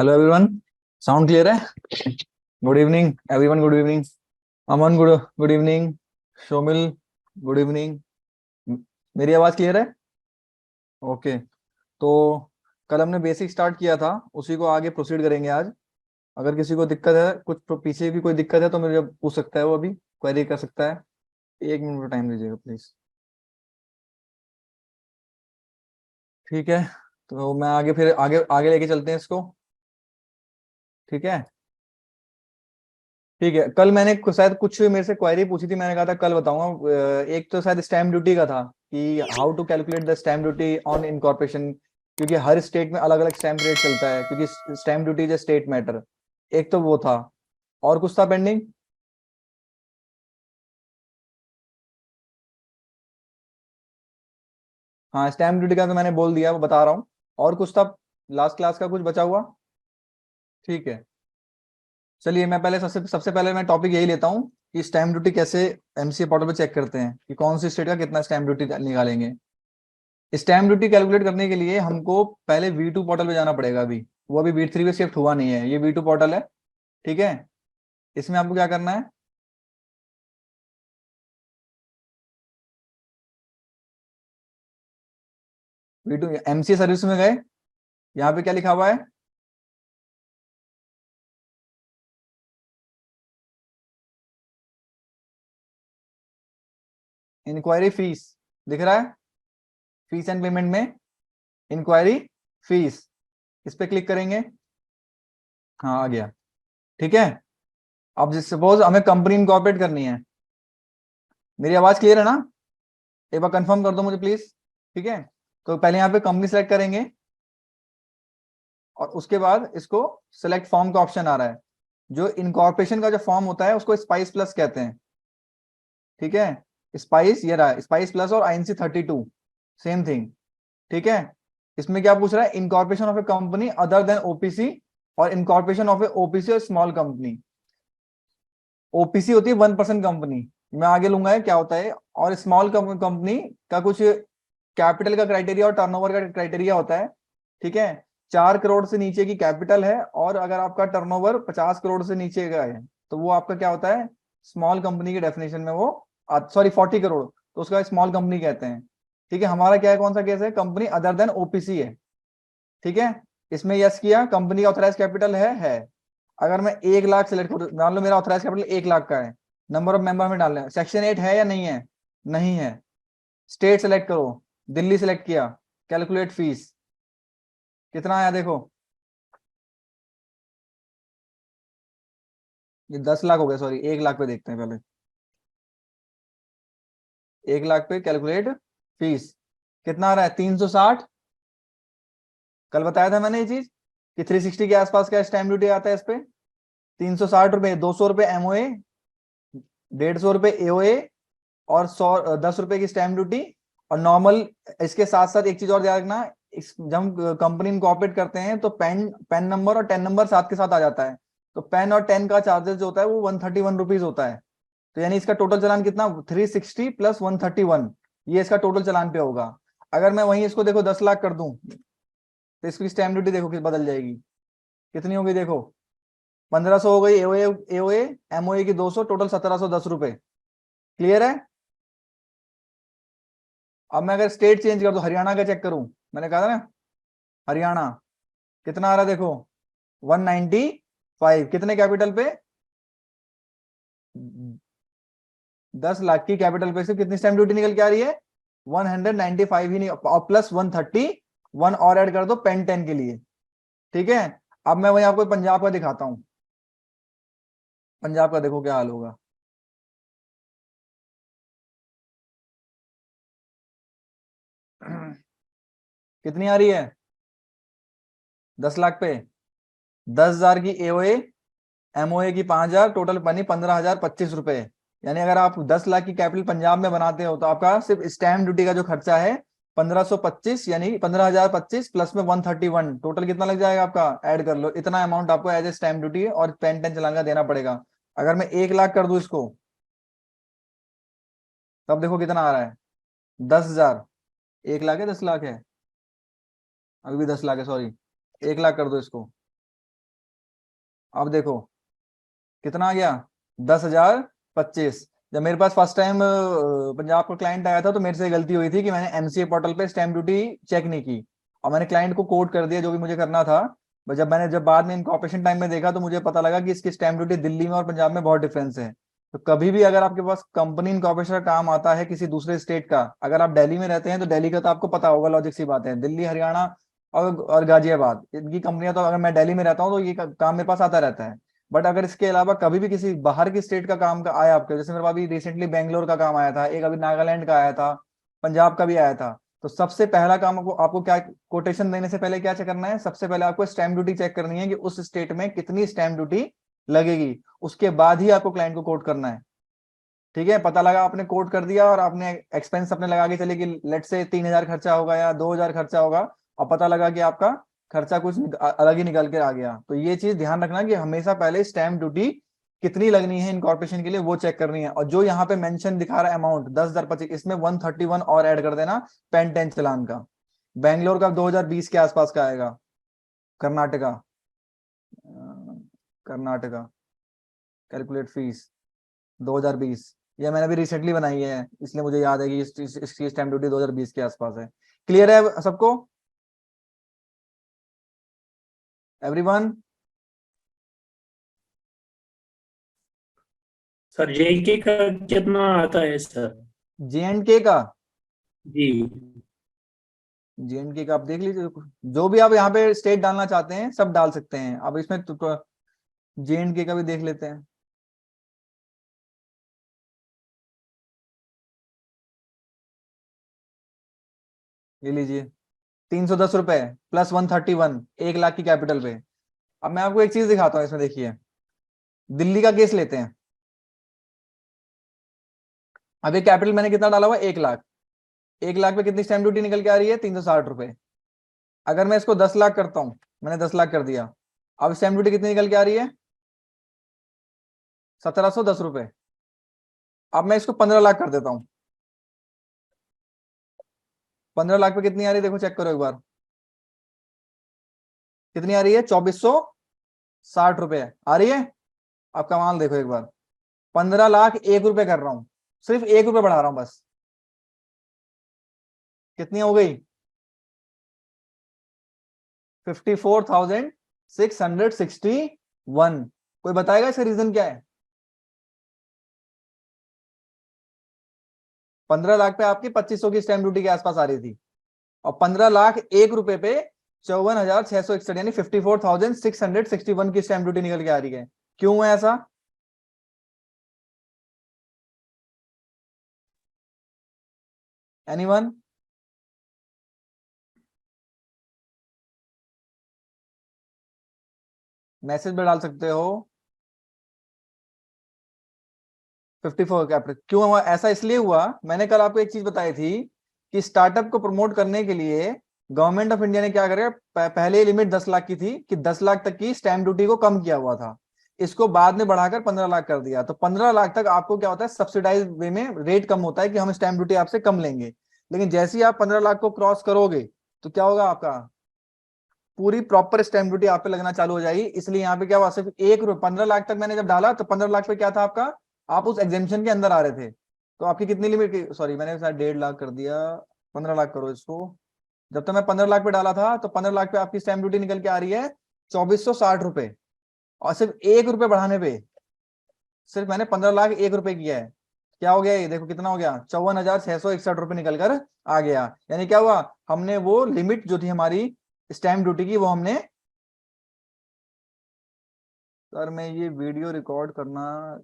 Hello everyone. Sound clear है? Good evening everyone, good evening. Aman, good good evening. Shomil, good evening. मेरी आवाज़ clear है? Okay. तो कल हमने बेसिक स्टार्ट किया था, उसी को आगे प्रोसीड करेंगे आज। अगर किसी को दिक्कत है, कुछ पीछे की कोई दिक्कत है तो मुझे पूछ सकता है, वो अभी क्वेरी कर सकता है। 1 मिनट टाइम दीजिएगा प्लीज। ठीक है। तो मैं आगे फिर आगे आगे लेके चलते हैं इसको। ठीक है। ठीक है, कल मैंने शायद कुछ मेरे से क्वेरी पूछी थी, मैंने कहा था कल बताऊंगा। एक तो शायद स्टैम्प ड्यूटी का था कि how to calculate the stamp duty on incorporation, क्योंकि हर स्टेट में अलग अलग स्टैम्प रेट चलता है, क्योंकि stamp duty is state matter. एक तो वो था। और कुछ था पेंडिंग? हाँ, स्टैम्प ड्यूटी का तो मैंने बोल दिया, वो बता रहा हूँ। और कुछ था? लास्ट क्लास का कुछ बचा हुआ? ठीक है। चलिए, मैं पहले सबसे सबसे पहले मैं टॉपिक यही लेता हूँ कि स्टैम्प ड्यूटी कैसे एमसीए पोर्टल पे चेक करते हैं कि कौन सी स्टेट का कितना स्टैम्प ड्यूटी निकालेंगे। स्टैम्प ड्यूटी कैलकुलेट करने के लिए हमको पहले V2 पोर्टल पे जाना पड़ेगा। अभी वो अभी V3 पे शिफ्ट हुआ नहीं है, ये V2 पोर्टल है। ठीक है। इसमें आपको क्या करना है? V2 एमसीए सर्विस में गए। यहाँ पे क्या लिखा हुआ है? इंक्वायरी फीस दिख रहा है? फीस एंड पेमेंट में इंक्वायरी फीस, इस पे क्लिक करेंगे। हाँ, आ गया। ठीक है। अब सपोज हमें कंपनी इनकॉर्पोरेट करनी है। मेरी आवाज क्लियर है ना? एक बार कंफर्म कर दो मुझे प्लीज। ठीक है। तो पहले यहाँ पे कंपनी सेलेक्ट करेंगे, और उसके बाद इसको सेलेक्ट फॉर्म का ऑप्शन आ रहा है। जो इनकॉर्पोरेशन का जो फॉर्म होता है उसको स्पाइस प्लस कहते हैं। ठीक है। स्पाइस, ये रहा स्पाइस प्लस और INC 32, सेम थिंग। ठीक है। इसमें क्या पूछ रहा है? Incorporation of A company other than OPC, और इनकॉर्पोरेशन ऑफ ए ओपीसी और स्मॉल कंपनी। ओपीसी होती है 1% कंपनी, मैं आगे लूंगा है क्या होता है। और स्मॉल कंपनी का कुछ कैपिटल का क्राइटेरिया और टर्नओवर का क्राइटेरिया होता है। ठीक है। 4 करोड़ से नीचे की कैपिटल है, और अगर आपका टर्नओवर 50 करोड़ से नीचे का है तो वो आपका क्या होता है? स्मॉल कंपनी की डेफिनेशन में वो, सॉरी 40 करोड़, तो उसका स्मॉल कंपनी कहते हैं। ठीक है। हमारा क्या है, कौन सा केस है? कंपनी अदर देन ओपीसी है। ठीक है। इसमें यस किया, कंपनी का ऑथराइज कैपिटल है। अगर मैं 1 लाख सेलेक्ट करूँ, मान लो मेरा ऑथराइज कैपिटल 1 लाख का है। नंबर ऑफ मेंबर में डालना है, सेक्शन 8 है या नहीं है? नहीं है। स्टेट सेलेक्ट करो, दिल्ली सेलेक्ट किया। कैलकुलेट फीस, कितना आया देखो। ये 10 लाख हो गया, सॉरी 1 लाख पे देखते हैं पहले। 1 लाख पे कैलकुलेट फीस, कितना आ रहा है? 360। कल बताया था मैंने ये चीज कि 360 के आसपास का स्टैम्प ड्यूटी आता है इस पे। 360 रुपए, 200 रुपए MOA, 150 रुपए AOA, और 10 रुपए की स्टैम्प ड्यूटी, और नॉर्मल। इसके साथ साथ एक चीज और ध्यान रखना, जब हम कंपनी इनकॉर्पोरेट करते हैं तो पैन पैन नंबर और टेन नंबर साथ के साथ आ जाता है। तो पैन और टेन का चार्जेस जो होता है वो 131 रुपीज होता है। तो यानी इसका टोटल चालान कितना? 360 प्लस 131, ये इसका टोटल चालान पे होगा। अगर मैं वहीं इसको देखो 10 लाख कर दूं, तो इसकी स्टैम्प ड्यूटी देखो किस बदल जाएगी। कितनी होगी देखो? 1500 हो गई एओए, एओए MOA की 200, टोटल 1710 रुपए। क्लियर है? अब मैं अगर स्टेट चेंज कर दूं, हरियाणा का चेक करूं, मैंने कहा था ना, हरियाणा, कितना आ रहा है देखो? 195। कितने कैपिटल पे? 10 लाख की कैपिटल पे से कितनी स्टैम्प ड्यूटी निकल के आ रही है? 195 ही नहीं, और प्लस 131 और ऐड कर दो पेन 10 के लिए। ठीक है। अब मैं वही आपको पंजाब का दिखाता हूं। पंजाब का देखो क्या हाल होगा। कितनी आ रही है? 10 लाख पे 10,000 की एओए, MOA की 5,000, टोटल बनी 15,025 रुपए। यानी अगर आप 10 लाख की कैपिटल पंजाब में बनाते हो तो आपका सिर्फ स्टैम्प ड्यूटी का जो खर्चा है 1525, यानी 15,025 प्लस में 131, टोटल कितना लग जाएगा आपका? ऐड कर लो, इतना अमाउंट आपको एज ए स्टैम्प ड्यूटी और पेन 10 चलान का देना पड़ेगा। अगर मैं 1 लाख कर दूं इसको, तब देखो कितना आ रहा है? 10,000। 1 लाख है, 10 लाख है? अभी भी 10 लाख है, सॉरी। 1 लाख कर दो इसको, अब देखो कितना आ गया, 10,025। जब मेरे पास फर्स्ट टाइम पंजाब का क्लाइंट आया था तो मेरे से गलती हुई थी कि मैंने एमसीए पोर्टल पे स्टैम्प ड्यूटी चेक नहीं की, और मैंने क्लाइंट को कोड कर दिया जो भी मुझे करना था। बट जब बाद में इनकॉर्पोरेशन टाइम में देखा तो मुझे पता लगा कि इसकी स्टैम्प ड्यूटी दिल्ली में और पंजाब में बहुत डिफरेंस है। तो कभी भी अगर आपके पास कंपनी इनकॉर्पोरेशन का काम आता है किसी दूसरे स्टेट का, अगर आप दिल्ली में रहते हैं तो दिल्ली का तो आपको पता होगा, लॉजिक सी बात है, दिल्ली हरियाणा और गाजियाबाद इनकी कंपनियां, तो अगर मैं दिल्ली में रहता हूँ तो ये काम मेरे पास आता रहता है। बट अगर इसके अलावा कभी भी किसी बाहर की स्टेट का काम का आया आपके, जैसे मेरे पास अभी रिसेंटली बेंगलोर का काम आया था, एक अभी नागालैंड का आया था, पंजाब का भी आया था, तो सबसे पहला काम आपको क्या, कोटेशन देने से पहले क्या चेक करना है, सबसे पहले आपको स्टैम्प ड्यूटी चेक करनी है कि उस स्टेट में कितनी स्टैम्प ड्यूटी लगेगी, उसके बाद ही आपको क्लाइंट को कोट करना है। ठीक है, पता लगा आपने कोट कर दिया और आपने एक्सपेंस अपने लगा के चले कि लेट से 3,000 खर्चा होगा या 2,000 खर्चा होगा, और पता लगा कि आपका खर्चा कुछ अलग ही निकल के आ गया, तो ये चीज ध्यान रखना कि हमेशा पहले स्टैम्प ड्यूटी कितनी लगनी है इनकॉर्पोरेशन के लिए वो चेक करनी है। और जो यहाँ पे मेंशन दिखा रहा है अमाउंट 10,025, इसमें 131 और ऐड कर देना पेन 10 चलान का। बैंगलोर का 2020 के आसपास का आएगा। कर्नाटका, कर्नाटका कैलकुलेट फीस 2020, ये मैंने अभी रिसेंटली बनाई है इसलिए मुझे याद है कि इसकी स्टैम्प ड्यूटी 2020 के आसपास है। क्लियर है सबको, एवरीवन? सर जेके का कितना आता है सर? जे का, जी। जे का आप देख लीजिए, जो भी आप यहाँ पे स्टेट डालना चाहते हैं सब डाल सकते हैं। अब इसमें जे का भी देख लेते हैं। ये लीजिए 310 रुपए प्लस 131, 1 लाख की कैपिटल पे। अब मैं आपको एक चीज दिखाता हूँ इसमें, देखिए दिल्ली का केस लेते हैं। अभी कैपिटल मैंने कितना डाला हुआ, 1 लाख। 1 लाख पे कितनी स्टैम्प ड्यूटी निकल के आ रही है, 360 रुपए। अगर मैं इसको 10 लाख करता हूं, मैंने 10 लाख कर दिया, अब स्टैम्प ड्यूटी कितनी निकल के आ रही है, 1,710 रुपए। अब मैं इसको 15 लाख कर देता हूं, 15 लाख पे कितनी आ रही है, देखो चेक करो एक बार, कितनी आ रही है, 2,460 रुपए आ रही है। अब कमाल देखो एक बार, 15 लाख 1 रुपए कर रहा हूं, सिर्फ 1 रुपए बढ़ा रहा हूं बस, कितनी हो गई, 54,661। कोई बताएगा इसका रीजन क्या है? 15 लाख पे आपकी 2,500 की स्टैम्प ड्यूटी के आसपास आ रही थी, और 15 लाख 1 रुपए पे 54,661 यानी 54,661 की स्टैम्प ड्यूटी निकल के आ रही है। क्यों है ऐसा? एनीवन? मैसेज में डाल सकते हो। 54 कैपिटल क्यों हुआ ऐसा? इसलिए हुआ, मैंने कल आपको एक चीज बताई थी कि स्टार्टअप को प्रमोट करने के लिए गवर्नमेंट ऑफ इंडिया ने क्या करेगा, पहले लिमिट 10 लाख की थी कि 10 लाख तक की स्टैम्प ड्यूटी को कम किया हुआ था, इसको बाद में बढ़ाकर 15 लाख कर दिया। तो 15 लाख तक आपको क्या होता है, सब्सिडाइज वे में रेट कम होता है कि हम स्टैम्प ड्यूटी आपसे कम लेंगे। लेकिन जैसे ही आप 15 लाख को क्रॉस करोगे तो क्या होगा, आपका पूरी प्रॉपर स्टैम्प ड्यूटी आप पे लगना चालू हो जाएगी। इसलिए यहाँ पे क्या हुआ, सिर्फ 1 रुपए, 15 लाख तक मैंने जब डाला तो 15 लाख पे क्या था आपका, आप उस एग्जेम्पशन के अंदर आ रहे थे, तो आपकी कितनी लिमिट, सॉरी मैंने शायद 1.5 लाख कर दिया, 15 लाख करो इसको। जब तक मैं 15 लाख पे डाला था तो 15 लाख पे आपकी स्टैम्प ड्यूटी निकल के आ रही है 2,460 रुपए, और सिर्फ 1 रुपए बढ़ाने पे सिर्फ मैंने 15 लाख 1 रुपए किया है। क्या हो गया, ये देखो कितना हो गया, 54,661 रुपए निकल कर आ गया। यानी क्या हुआ, हमने वो लिमिट जो थी हमारी स्टैम्प ड्यूटी की वो हमने, सर मैं ये वीडियो रिकॉर्ड करना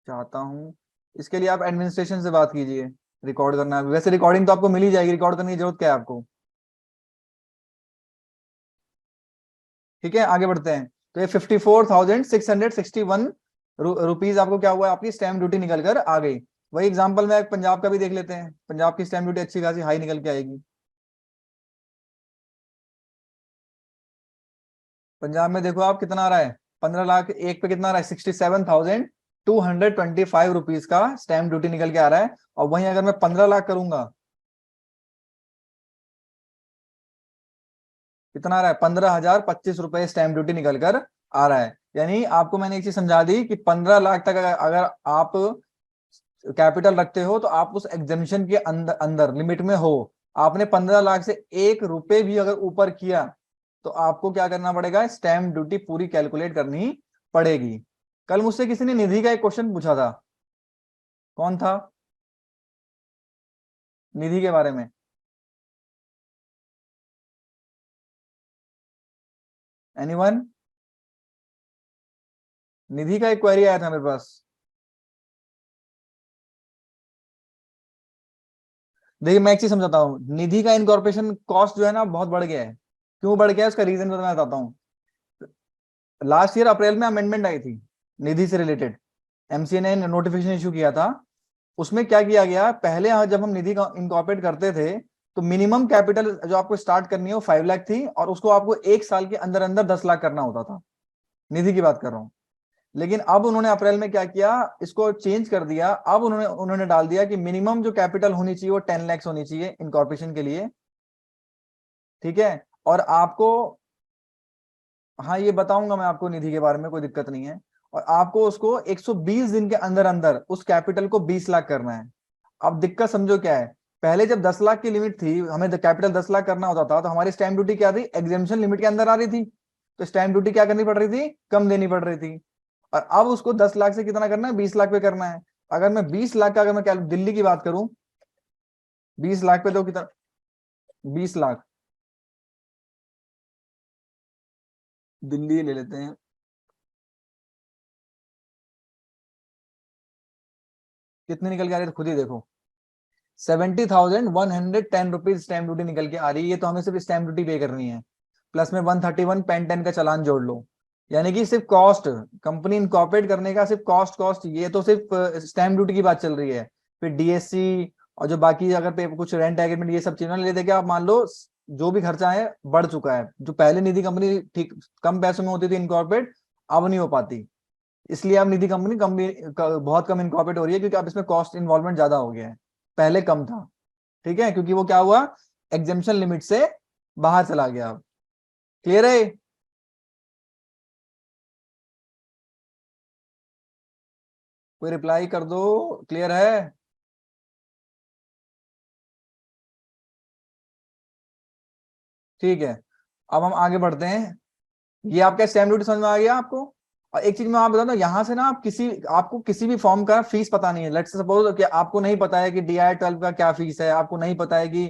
चाहता हूँ, इसके लिए आप एडमिनिस्ट्रेशन से बात कीजिए। रिकॉर्ड करना है, वैसे रिकॉर्डिंग तो आपको मिल ही जाएगी, रिकॉर्ड करने की जरूरत क्या है आपको। ठीक है, आगे बढ़ते हैं। तो ये 54,661 रुपीज आपको क्या हुआ, आपकी स्टैम्प ड्यूटी निकल कर आ गई। वही एग्जांपल में पंजाब का भी देख लेते हैं, पंजाब की स्टैम्प ड्यूटी अच्छी खासी हाई निकल के आएगी। पंजाब में देखो आप कितना आ रहा है, 15 लाख 1 पे कितना आ रहा है, 67,225 रुपीज का स्टैम्प ड्यूटी निकल के आ रहा है। और वहीं अगर मैं 15 लाख करूंगा, कितना आ रहा है, 15,025 रुपए स्टैम्प ड्यूटी निकल कर आ रहा है। यानी आपको मैंने एक चीज समझा दी कि 15 लाख तक अगर आप कैपिटल रखते हो तो आप उस एग्जेम्पशन के अंदर अंदर लिमिट में हो। आपने 15 लाख से 1 रुपए भी अगर ऊपर किया तो आपको क्या करना पड़ेगा, स्टैम्प ड्यूटी पूरी कैलकुलेट करनी पड़ेगी। कल मुझसे किसी ने निधि का एक क्वेश्चन पूछा था, कौन था, निधि के बारे में, एनीवन? निधि का एक क्वेरी आया था मेरे पास। देखिए मैं एक चीज समझाता हूँ, निधि का इनकॉर्पोरेशन कॉस्ट जो है ना बहुत बढ़ गया है। क्यों बढ़ गया है उसका रीजन मैं बताता हूँ। लास्ट ईयर अप्रैल में अमेंडमेंट आई थी निधि से रिलेटेड, एमसीए ने नोटिफिकेशन इशू किया था। उसमें क्या किया गया, पहले जब हम निधि का इनकॉर्पोरेट करते थे तो मिनिमम कैपिटल जो आपको स्टार्ट करनी है वो 5 लाख थी, और उसको आपको 1 साल के अंदर अंदर 10 लाख करना होता था। निधि की बात कर रहा हूँ। लेकिन अब उन्होंने अप्रैल में क्या किया, इसको चेंज कर दिया। अब उन्होंने उन्होंने डाल दिया कि मिनिमम जो कैपिटल होनी चाहिए वो 10 लाख होनी चाहिए इनकॉर्पोरेशन के लिए। ठीक है, और आपको, हाँ ये बताऊंगा मैं आपको निधि के बारे में, कोई दिक्कत नहीं है। और आपको उसको 120 दिन के अंदर अंदर उस कैपिटल को 20 लाख करना है। अब दिक्कत समझो क्या है, पहले जब 10 लाख की लिमिट थी, हमें कैपिटल 10 लाख करना होता था, तो हमारी स्टैम्प ड्यूटी क्या थी, एग्जेम्पशन लिमिट के अंदर आ रही थी, तो स्टैम्प ड्यूटी क्या करनी पड़ रही थी, कम देनी पड़ रही थी। और अब उसको 10 लाख से कितना करना है, 20 लाख पे करना है। अगर मैं 20 लाख का, अगर मैं दिल्ली की बात करूं, 20 लाख पे तो कितना, 20 लाख दिल्ली ले लेते हैं, कितनी निकल के आ रही है तो खुद ही देखो, 70,110 रुपीज स्टैम्प ड्यूटी निकल के आ रही है। ये तो हमें सिर्फ स्टैम्प ड्यूटी पे करनी है, प्लस में 131 पेन 10 का चालान जोड़ लो। यानी कि सिर्फ कॉस्ट, कंपनी इनकॉर्पोरेट करने का सिर्फ कॉस्ट कॉस्ट, ये तो सिर्फ स्टैम्प ड्यूटी की बात चल रही है। फिर डीएससी और जो बाकी अगर पे कुछ रेंट एग्रीमेंट ये सब चीजें ले देके आप मान लो जो भी खर्चा है बढ़ चुका है। जो पहले निधि कंपनी ठीक कम पैसों में होती थी इनकॉर्पोरेट, अब नहीं हो पाती। इसलिए अब निधि कंपनी कंपनी बहुत कम इनकॉर्पोरेट हो रही है, क्योंकि अब इसमें कॉस्ट इन्वॉल्वमेंट ज्यादा हो गया है, पहले कम था। ठीक है, क्योंकि वो क्या हुआ, एग्जेम्पशन लिमिट से बाहर चला गया। अब क्लियर है? कोई रिप्लाई कर दो, क्लियर है? ठीक है, अब हम आगे बढ़ते हैं। ये आपका स्टैम्प ड्यूटी समझ में आ गया आपको। और एक चीज मैं आप बता दूं, यहाँ से ना आप आपको किसी भी फॉर्म का फीस पता नहीं है। लेट्स सपोज कि आपको नहीं पता है कि DI-12 का क्या फीस है, आपको नहीं पता है कि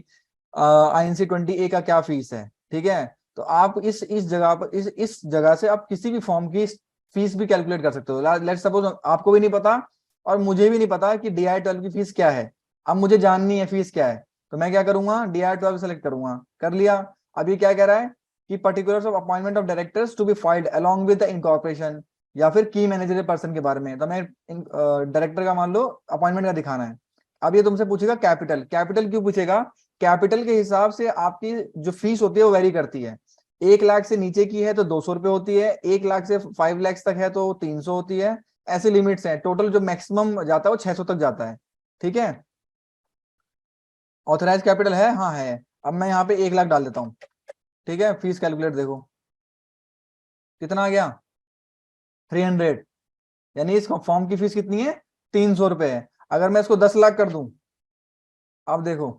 INC-20A का क्या फीस है। ठीक है, तो आप इस जगह पर इस जगह से आप किसी भी फॉर्म की फीस भी कैलकुलेट कर सकते हो। लेट्स सपोज आपको भी नहीं पता और मुझे भी नहीं पता कि DI-12 की फीस क्या है, अब मुझे जाननी है फीस क्या है, तो मैं क्या करूंगा, DI-12 सेलेक्ट करूंगा, कर लिया। अभी क्या कह रहा है कि particulars of appointment of directors to be filed along with the incorporation, या फिर की मैनेजर पर्सन के बारे में, तो मैं डायरेक्टर का मान लो अपॉइंटमेंट का दिखाना है। अब ये तुमसे पूछेगा कैपिटल, कैपिटल क्यों पूछेगा, कैपिटल के हिसाब से आपकी जो फीस होती है वो वेरी करती है। 1 लाख से नीचे की है तो 200 रुपये होती है, 1 लाख से 5 लाख तक है तो 300 होती है। ऐसे लिमिट्स हैं, टोटल जो मैक्सिमम जाता है वो 600 तक जाता है। ठीक है, ऑथराइज कैपिटल है, हाँ है। अब मैं यहाँ पे 1 लाख डाल देता हूँ। ठीक है, फीस कैलकुलेट देखो कितना आ गया, 300। यानी इस फॉर्म की फीस कितनी है, 300 रुपए है। अगर मैं इसको 10 लाख कर दूं, अब देखो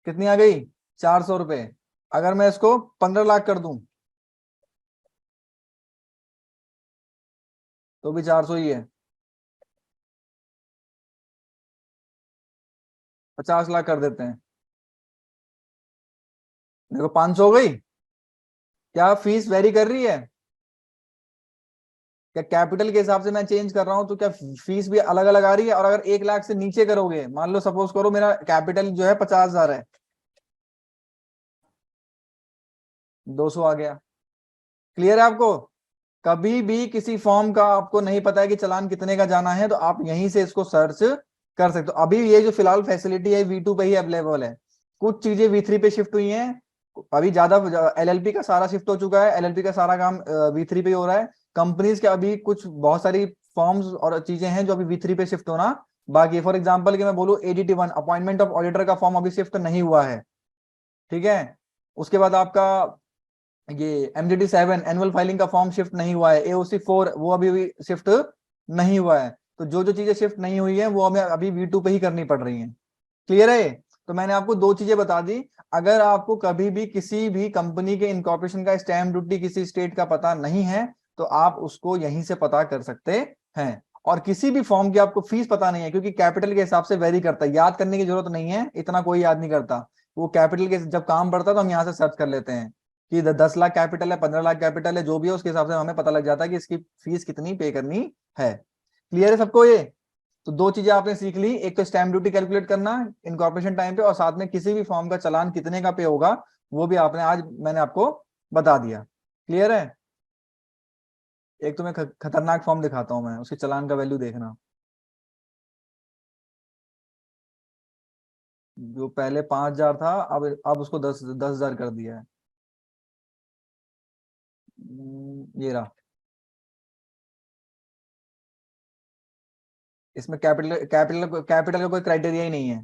कितनी आ गई, 400 रुपए। अगर मैं इसको 15 लाख कर दूं तो भी 400 ही है। 50 लाख कर देते हैं, देखो 500 हो गई। क्या फीस वेरी कर रही है, क्या कैपिटल के हिसाब से मैं चेंज कर रहा हूं तो क्या फीस भी अलग अलग आ रही है। और अगर 1 लाख से नीचे करोगे, मान लो सपोज करो मेरा कैपिटल जो है 50,000 है, 200 आ गया। क्लियर है आपको? कभी भी किसी फॉर्म का आपको नहीं पता है कि चालान कितने का जाना है, तो आप यहीं से इसको सर्च कर सकते हो। अभी ये जो फिलहाल फैसिलिटी है V2 पे ही अवेलेबल है, कुछ चीजें V3 पे शिफ्ट हुई हैं। अभी ज्यादा LLP का सारा शिफ्ट हो चुका है, LLP का सारा काम V3 पे ही हो रहा है। कंपनीज के अभी कुछ बहुत सारी फॉर्म्स और चीजें हैं जो अभी V3 पे शिफ्ट होना बाकी है। फॉर एग्जाम्पल कि मैं बोलूँ ADT1 अपॉइंटमेंट ऑफ ऑडिटर का फॉर्म अभी शिफ्ट नहीं हुआ है। ठीक है, उसके बाद आपका ये MGT 7 एनुअल फाइलिंग का फॉर्म शिफ्ट नहीं हुआ है, AOC 4 वो अभी भी शिफ्ट नहीं हुआ है। तो जो जो चीजें शिफ्ट नहीं हुई है वो हमें अभी V2 पे ही करनी पड़ रही हैं। क्लियर है? तो मैंने आपको दो चीजें बता दी। अगर आपको कभी भी किसी भी कंपनी के इनकॉर्पोरेशन का स्टैम्प ड्यूटी किसी स्टेट का पता नहीं है तो आप उसको यहीं से पता कर सकते हैं। और किसी भी फॉर्म की आपको फीस पता नहीं है, क्योंकि कैपिटल के हिसाब से वेरी करता है, याद करने की जरूरत नहीं है, इतना कोई याद नहीं करता। वो कैपिटल के जब काम पड़ता है तो हम यहाँ से सर्च कर लेते हैं कि 10 लाख कैपिटल है, 15 लाख कैपिटल है, जो भी है उसके हिसाब से हमें पता लग जाता है कि इसकी फीस कितनी पे करनी है। क्लियर है सबको ये? तो दो चीजें आपने सीख ली, एक तो स्टैम्प ड्यूटी कैलकुलेट करना इनकॉर्पोरेशन टाइम पे, और साथ में किसी भी फॉर्म का चालान कितने का पे होगा वो भी आपने आज मैंने आपको बता दिया। क्लियर है? एक तो मैं खतरनाक फॉर्म दिखाता हूं, मैं उसके चालान का वैल्यू देखना। जो पहले 5,000 था अब उसको 10,000 कर दिया है। ये रहा। इसमें कैपिटल कैपिटल कैपिटल का कोई क्राइटेरिया ही नहीं है,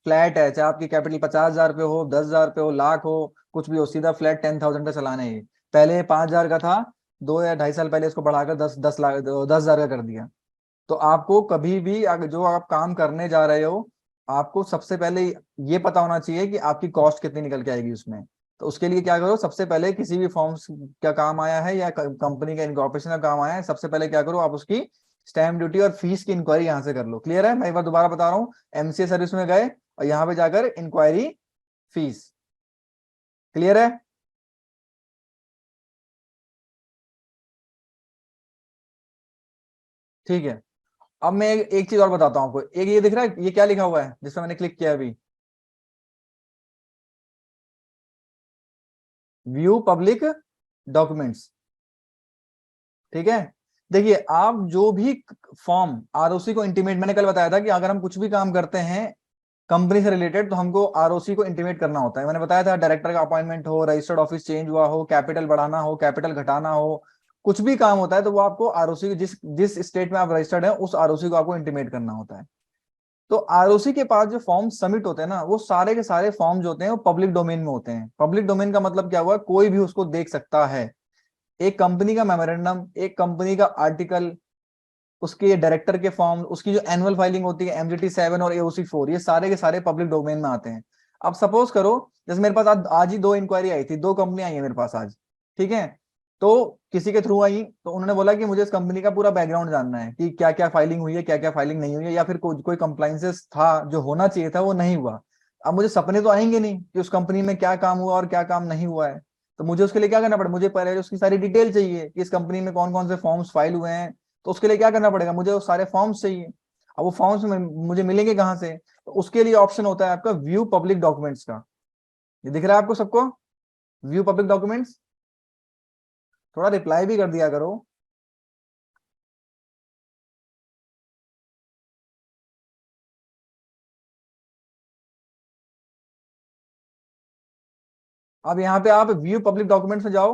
फ्लैट है, चाहे आपकी कैपिटल 50,000 पे हो, 10,000 पे हो, लाख हो, कुछ भी हो, सीधा फ्लैट 10,000 का चलाना है ये। पहले 5,000 का था, 2 या 2.5 साल पहले इसको बढ़ाकर 10 लाख 10,000 का कर दिया। तो आपको कभी भी अगर जो आप काम करने जा रहे हो, आपको सबसे पहले ये पता होना चाहिए कि आपकी कॉस्ट कितनी निकल के आएगी उसमें। तो उसके लिए क्या करो, सबसे पहले किसी भी फॉर्म्स का काम आया है या कंपनी का इनकॉर्पोरेशन का काम आया है, सबसे पहले क्या करो, आप उसकी स्टैम्प ड्यूटी और फीस की इंक्वायरी यहाँ से कर लो। क्लियर है? मैं एक बार दोबारा बता रहा हूँ, MCA सर्विस में गए और यहाँ पे जाकर इंक्वायरी फीस। क्लियर है? ठीक है। अब मैं एक चीज और बताता हूँ आपको। एक ये दिख रहा है, ये क्या लिखा हुआ है जिसमें मैंने क्लिक किया अभी? View public documents. ठीक है। देखिए, आप जो भी फॉर्म ROC को इंटीमेट, मैंने कल बताया था कि अगर हम कुछ भी काम करते हैं कंपनी से रिलेटेड तो हमको ROC को इंटीमेट करना होता है। मैंने बताया था, डायरेक्टर का अपॉइंटमेंट हो, रजिस्टर्ड ऑफिस चेंज हुआ हो, कैपिटल बढ़ाना हो, कैपिटल घटाना हो, कुछ भी काम होता है तो वो आपको ROC, जिस जिस स्टेट में आप रजिस्टर्ड है उस ROC को आपको इंटीमेट करना होता है। तो ROC के पास जो फॉर्म सबमिट होते हैं ना, वो सारे के सारे फॉर्म्स होते हैं वो पब्लिक डोमेन में होते हैं। पब्लिक डोमेन का मतलब क्या हुआ, कोई भी उसको देख सकता है। एक कंपनी का मेमोरेंडम, एक कंपनी का आर्टिकल, उसके डायरेक्टर के फॉर्म, उसकी जो एनुअल फाइलिंग होती है MGT 7 और AOC 4, ये सारे के सारे पब्लिक डोमेन में आते हैं। अब सपोज करो, जैसे मेरे पास आज ही 2 इंक्वायरी आई थी, 2 कंपनी आई है मेरे पास आज। ठीक है। तो किसी के थ्रू आई, तो उन्होंने बोला कि मुझे इस कंपनी का पूरा बैकग्राउंड जानना है कि क्या क्या फाइलिंग हुई है, क्या क्या फाइलिंग नहीं हुई है, या फिर कोई कंप्लाइंसेस था जो होना चाहिए था वो नहीं हुआ। अब मुझे सपने तो आएंगे नहीं कि उस कंपनी में क्या काम हुआ और क्या काम नहीं हुआ है। तो मुझे उसके लिए क्या करना पड़े, मुझे पहले उसकी सारी डिटेल चाहिए कि इस कंपनी में कौन कौन से फॉर्म्स फाइल हुए हैं। तो उसके लिए क्या करना पड़ेगा, मुझे वो सारे फॉर्म्स चाहिए। अब वो फॉर्म्स में मुझे मिलेंगे कहाँ से? तो उसके लिए ऑप्शन होता है आपका व्यू पब्लिक डॉक्यूमेंट्स का। ये दिख रहा है आपको सबको? View public documents. थोड़ा रिप्लाई भी कर दिया करो। अब यहाँ पे आप व्यू पब्लिक डॉक्यूमेंट्स में जाओ,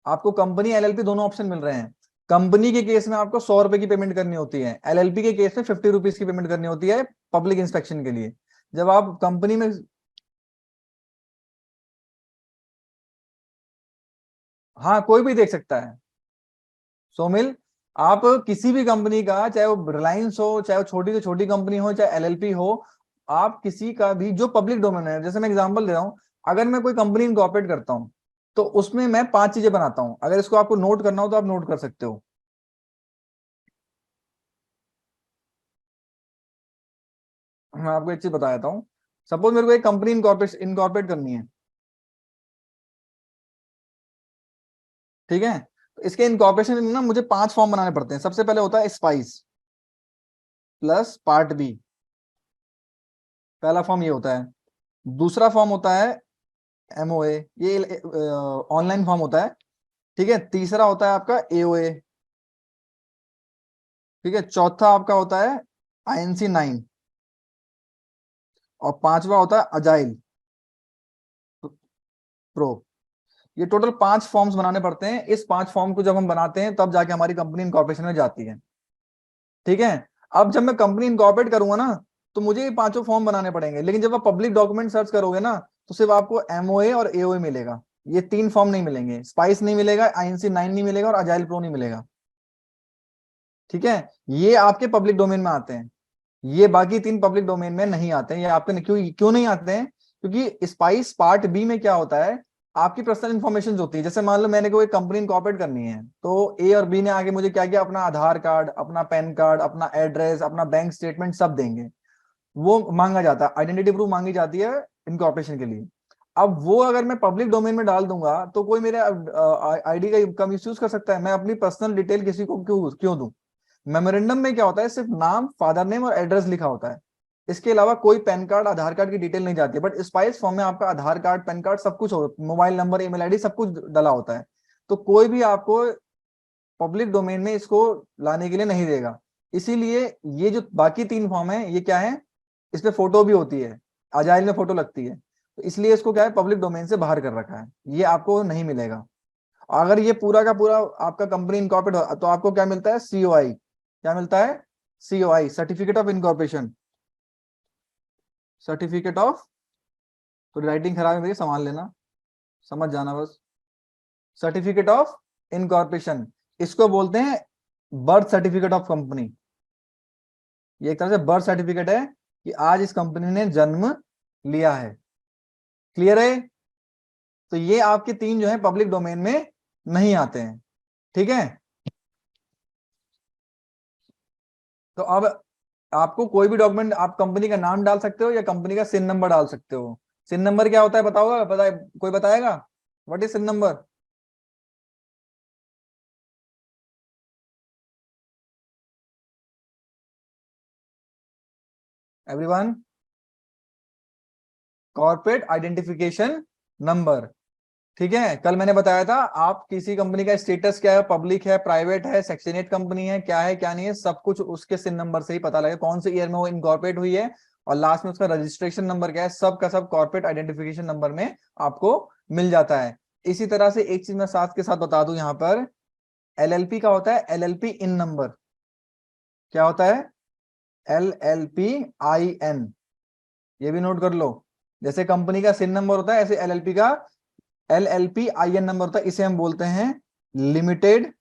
आपको कंपनी LLP दोनों ऑप्शन मिल रहे हैं। कंपनी के केस में आपको 100 रुपए की पेमेंट करनी होती है, LLP के केस में 50 रुपीज की पेमेंट करनी होती है पब्लिक इंस्पेक्शन के लिए। जब आप कंपनी में, हाँ कोई भी देख सकता है। सोमिल, आप किसी भी कंपनी का, चाहे वो रिलायंस हो, चाहे वो छोटी से छोटी कंपनी हो, चाहे LLP हो, आप किसी का भी जो पब्लिक डोमेन है, जैसे मैं एग्जांपल दे रहा हूं, अगर मैं कोई कंपनी इनकॉर्पोरेट करता हूं तो उसमें मैं 5 चीजें बनाता हूं। अगर इसको आपको नोट करना हो तो आप नोट कर सकते हो। मैं आपको एक चीज बता देता हूँ। सपोज मेरे को एक कंपनी इनकॉर्पोरेट करनी है। ठीक है। तो इसके इनकॉर्पोरेशन में ना मुझे 5 फॉर्म बनाने पड़ते हैं। सबसे पहले होता है स्पाइस प्लस पार्ट बी। पहला फॉर्म ये होता है। दूसरा फॉर्म होता है MOA, ये ऑनलाइन फॉर्म होता है। ठीक है। तीसरा होता है आपका AOA। ठीक है। चौथा आपका होता है INC 9। और पांचवा होता है अजाइल प्रो। ये टोटल 5 फॉर्म्स बनाने पड़ते हैं। इस 5 फॉर्म को जब हम बनाते हैं तब जाके हमारी कंपनी इनकॉर्पोरेशन में जाती है। ठीक है। अब जब मैं कंपनी इनकॉर्पोरेट करूंगा ना, तो मुझे ये 5 फॉर्म बनाने पड़ेंगे, लेकिन जब आप पब्लिक डॉक्यूमेंट सर्च करोगे ना तो सिर्फ आपको MOA और AOA मिलेगा। ये 3 फॉर्म नहीं मिलेंगे, स्पाइस नहीं मिलेगा, INC9 नहीं मिलेगा और अजाइल प्रो नहीं मिलेगा। ठीक है, ये आपके पब्लिक डोमेन में आते हैं, ये बाकी 3 पब्लिक डोमेन में नहीं आते हैं। ये आपके क्यों क्यों नहीं आते हैं? क्योंकि स्पाइस पार्ट बी में क्या होता है, आपकी पर्सनल इंफॉर्मेशन होती है। जैसे मान लो मैंने कोई कंपनी इनकॉर्पोरेट करनी है, तो ए और बी ने आगे मुझे क्या किया, अपना आधार कार्ड, अपना पैन कार्ड, अपना एड्रेस, अपना बैंक स्टेटमेंट सब देंगे। वो मांगा जाता है, आइडेंटिटी प्रूफ मांगी जाती है इनकॉर्पोरेशन के लिए। अब वो अगर मैं पब्लिक डोमेन में डाल दूंगा तो कोई मेरे आईडी का मिस यूज कर सकता है। मैं अपनी पर्सनल डिटेल किसी को क्यों क्यों दूं? मेमोरेंडम में क्या होता है, सिर्फ नाम, फादर नेम और एड्रेस लिखा होता है, इसके अलावा कोई पैन कार्ड, आधार कार्ड की डिटेल नहीं जाती है। बट स्पाइस फॉर्म में आपका आधार कार्ड, पैन कार्ड सब कुछ हो, मोबाइल नंबर, ईमेल आईडी सब कुछ डला होता है। तो कोई भी आपको पब्लिक डोमेन में इसको लाने के लिए नहीं देगा। इसीलिए ये जो बाकी 3 फॉर्म है, ये क्या है, इसमें फोटो भी होती है, अजाइल में फोटो लगती है, तो इसलिए इसको क्या है, पब्लिक डोमेन से बाहर कर रखा है, ये आपको नहीं मिलेगा। अगर ये पूरा का पूरा आपका कंपनी इनकॉर्पोरेट हो तो आपको क्या मिलता है, COI। क्या मिलता है? COI, certificate of incorporation. Certificate of, तो राइटिंग खराब है मेरी, संभाल लेना, समझ जाना बस। सर्टिफिकेट ऑफ इनकॉर्पोरेशन, इसको बोलते हैं बर्थ सर्टिफिकेट ऑफ कंपनी। ये एक तरह से बर्थ सर्टिफिकेट है कि आज इस कंपनी ने जन्म लिया है। क्लियर है? तो ये आपके 3 जो है पब्लिक डोमेन में नहीं आते हैं। ठीक है, तो अब आपको कोई भी डॉक्यूमेंट, आप कंपनी का नाम डाल सकते हो या कंपनी का सिन नंबर डाल सकते हो। सिन नंबर क्या होता है बताओगा, कोई बताएगा? What is CIN number? Everyone, corporate identification number. ठीक है, कल मैंने बताया था आप किसी कंपनी का स्टेटस क्या है, पब्लिक है, प्राइवेट है, सेक्शन 8 कंपनी है, क्या है क्या नहीं है, सब कुछ उसके सिन नंबर से ही पता लगेगा, कौन से ईयर में वो इनकॉर्पोरेट हुई है और लास्ट में उसका रजिस्ट्रेशन नंबर क्या है, सब का सब कॉर्पोरेट आइडेंटिफिकेशन नंबर में आपको मिल जाता है। इसी तरह से एक चीज मैं साथ के साथ बता दूं, यहां पर LLP का होता है LLP इन नंबर। क्या होता है? LLP IN, ये भी नोट कर लो। जैसे कंपनी का सिन नंबर होता है, ऐसे LLP का LLP IN नंबर होता है। इसे हम बोलते हैं limited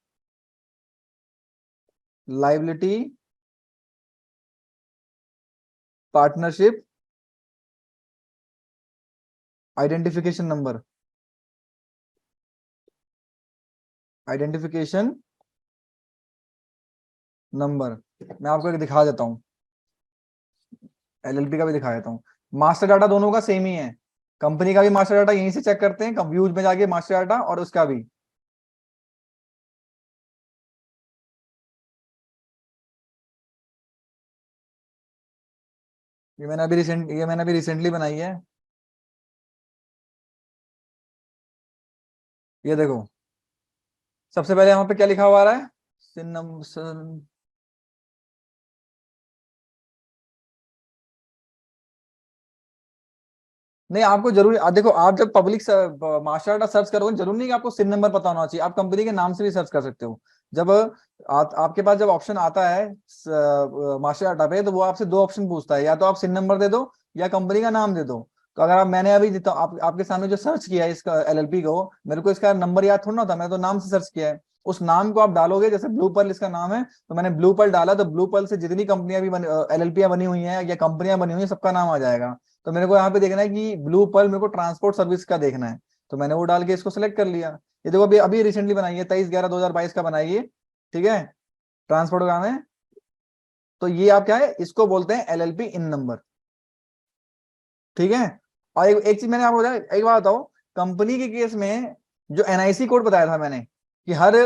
liability partnership identification number. Identification number मैं आपको एक दिखा देता हूं, LLP का भी दिखा देता हूं। मास्टर डाटा दोनों का सेम ही है, कंपनी का भी मास्टर डाटा यहीं से चेक करते हैं, व्यूज में जाके मास्टर डाटा, और उसका भी। ये मैंने अभी रिसेंटली बनाई है, ये देखो। सबसे पहले यहाँ पे क्या लिखा हुआ आ रहा है, सिन नंबर। नहीं, आपको जरूरी देखो, आप जब पब्लिक मास्टर डाटा सर्च करोगे, जरूरी नहीं कि आपको सिन नंबर पता होना चाहिए, आप कंपनी के नाम से भी सर्च कर सकते हो। जब आपके पास जब ऑप्शन आता है मास्टर डाटा पे, तो वो आपसे 2 ऑप्शन पूछता है, या तो आप सिन नंबर दे दो या कंपनी का नाम दे दो। तो अगर मैंने अभी जितना आपके सामने जो सर्च किया है इसका LLP को, मेरे को इसका नंबर याद थोड़ा ना होता, मैंने तो नाम से सर्च किया है। उस नाम को आप डालोगे, जैसे ब्लू पर्ल इसका नाम है, तो मैंने ब्लू पर्ल डाला, तो ब्लू पर्ल से जितनी कंपनियां भी LLP बनी हुई हैं या कंपनियां बनी हुई हैं, सबका नाम आ जाएगा। तो मेरे को यहाँ पे देखना है कि ब्लू पर्ल मेरे को ट्रांसपोर्ट सर्विस का देखना है, तो मैंने वो डाल के इसको सेलेक्ट कर लिया। ये देखो, अभी अभी रिसेंटली बनाई है, 23/11/2022 का बनाई है। ठीक है, ट्रांसपोर्ट का काम है। तो ये आप क्या है, इसको बोलते हैं LLP इन नंबर। ठीक है, और एक चीज मैंने आपको बताया, एक बात बताओ, कंपनी के केस में जो NIC कोड बताया था मैंने, कि हर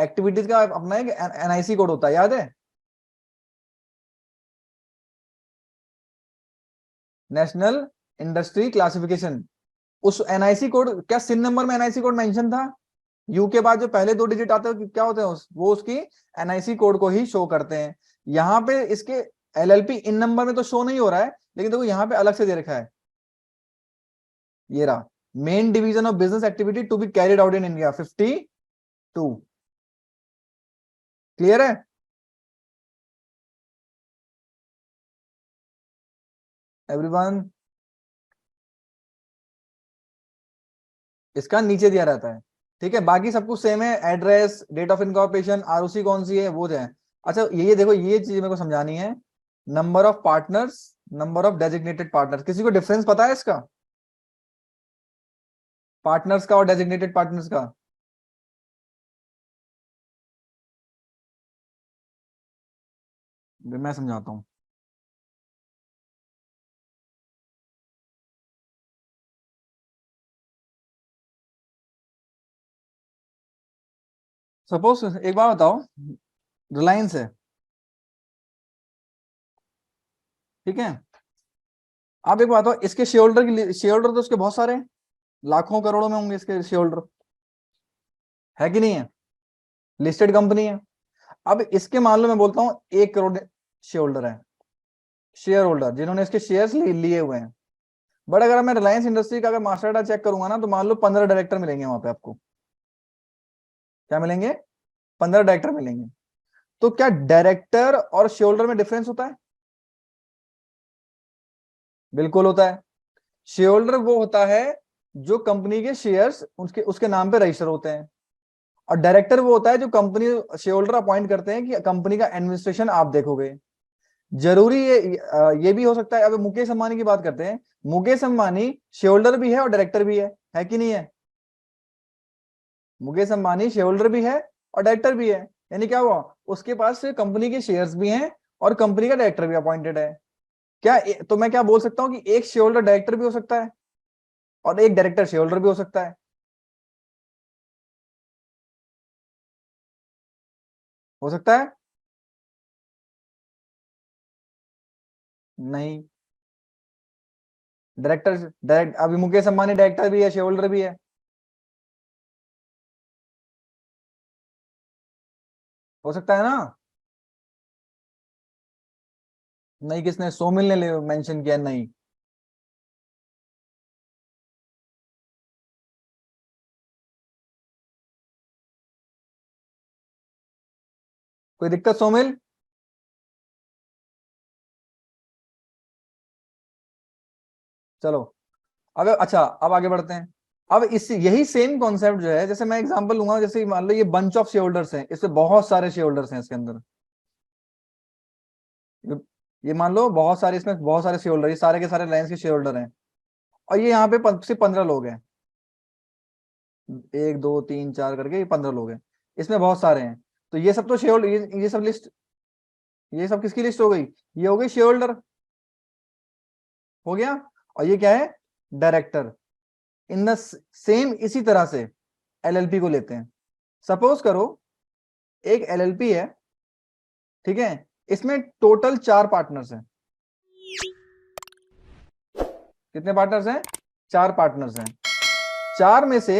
एक्टिविटीज का अपना एक NIC कोड होता है, याद है? National industry classification. उस NIC कोड, क्या सिन नंबर में NIC कोड मेंशन था? यू के बाद जो पहले 2 डिजिट आते हैं क्या होते हैं, वो उसकी NIC कोड को ही शो करते हैं। यहाँ पे इसके LLP इन नंबर में तो शो नहीं हो रहा है, लेकिन देखो यहाँ पे अलग से दे रखा है, ये रहा, main division of business activity to be carried out in India 52। Clear है? एवरीवन, इसका नीचे दिया रहता है। ठीक है, बाकी सब कुछ सेम है, address, date of incorporation, ROC कौन सी है वो है। अच्छा ये देखो, ये चीज मेरे को समझानी है। Number of partners, number of designated partners, किसी को डिफरेंस पता है इसका, पार्टनर्स का और डेजिग्नेटेड पार्टनर्स का? मैं समझाता हूँ। सपोज एक बात बताओ, रिलायंस है, ठीक है। आप एक बात बताओ, इसके शेयर होल्डर की, शेयर होल्डर तो उसके बहुत सारे हैं, लाखों करोड़ों में होंगे इसके शेयर होल्डर, है कि नहीं है? लिस्टेड कंपनी है। अब इसके मान लो मैं बोलता हूँ 1 करोड़ शेयर होल्डर है, शेयर होल्डर जिन्होंने इसके शेयर्स लिए हुए हैं। बट अगर मैं रिलायंस इंडस्ट्री का अगर मास्टर डाटा चेक करूंगा ना, तो मान लो 15 डायरेक्टर मिलेंगे वहां पे आपको। क्या मिलेंगे? 15 डायरेक्टर मिलेंगे। तो क्या डायरेक्टर और शेयर होल्डर में डिफरेंस होता है? बिल्कुल होता है। शेयर होल्डर वो होता है जो कंपनी के शेयर्स उसके उसके नाम पे रजिस्टर होते हैं, और डायरेक्टर वो होता है जो कंपनी शेयर होल्डर अपॉइंट करते हैं कि कंपनी का एडमिनिस्ट्रेशन आप देखोगे। जरूरी ये भी हो सकता है, अब मुकेश अंबानी की बात करते हैं, मुकेश अंबानी शेयर होल्डर भी है और डायरेक्टर भी है कि नहीं है? मुकेश अंबानी शेयर होल्डर भी है और डायरेक्टर भी है, यानी क्या हुआ, उसके पास कंपनी के शेयर्स भी हैं और कंपनी का डायरेक्टर भी अपॉइंटेड है। क्या तो मैं क्या बोल सकता हूँ कि एक शेयर होल्डर डायरेक्टर भी हो सकता है और एक डायरेक्टर शेयर होल्डर भी हो सकता है? हो सकता है? नहीं। डायरेक्टर, डायरेक्ट अभी मुकेश अंबानी डायरेक्टर भी है, शेयर होल्डर भी है। हो सकता है ना? नहीं, किसने, सोमिल ने मेंशन किया? नहीं। कोई दिक्कत सोमिल? चलो, अब अच्छा अब आगे बढ़ते हैं। अब इस यही सेम कॉन्सेप्ट जो है, जैसे मैं एग्जांपल लूंगा, जैसे मान लो ये बंच ऑफ शेयर होल्डर्स हैं, इसमें बहुत सारे शेयर होल्डर्स हैं इसके अंदर। ये ये मान लो बहुत सारे, इसमें बहुत सारे शेयर होल्डर, ये सारे के सारे रिलायंस के शेयर होल्डर हैं, और ये यहाँ पे सिर्फ 15 लोग हैं, 1 2 3 4 करके ये 15 लोग हैं, इसमें बहुत सारे हैं। तो ये सब तो शेयर होल्डर, ये सब लिस्ट, ये सब किसकी लिस्ट हो गई? ये हो गई शेयर होल्डर, हो गया। और ये क्या है? डायरेक्टर। इन द सेम इसी तरह से एलएलपी को लेते हैं। सपोज करो एक एलएलपी है, ठीक है, इसमें टोटल 4 पार्टनर्स हैं। कितने पार्टनर्स हैं? 4 पार्टनर्स हैं। चार में से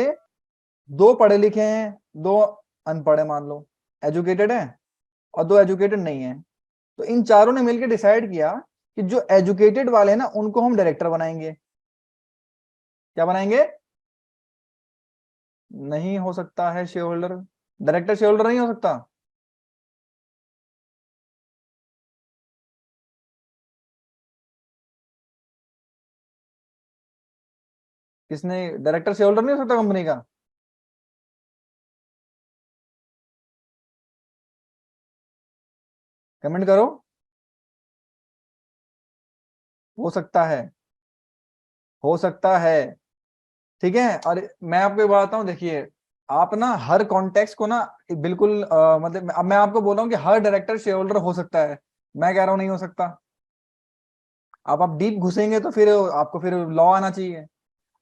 2 पढ़े लिखे हैं, 2 अनपढ़ है मान लो, एजुकेटेड है, और 2 एजुकेटेड नहीं है। तो इन चारों ने मिलकर डिसाइड किया कि जो एजुकेटेड वाले हैं ना, उनको हम डायरेक्टर बनाएंगे। क्या बनाएंगे? नहीं हो सकता है share holder, director share holder नहीं हो सकता। किसने? डायरेक्टर शेयर होल्डर नहीं हो सकता कंपनी का? कमेंट करो। हो सकता है, हो सकता है। ठीक है, और मैं आपको एक बात बताऊं, देखिए, आप ना हर कॉन्टेक्स्ट को ना बिल्कुल मतलब अब मैं आपको बोल रहा हूँ कि हर डायरेक्टर शेयर होल्डर हो सकता है, मैं कह रहा हूँ नहीं हो सकता। आप डीप घुसेंगे तो फिर आपको फिर लॉ आना चाहिए।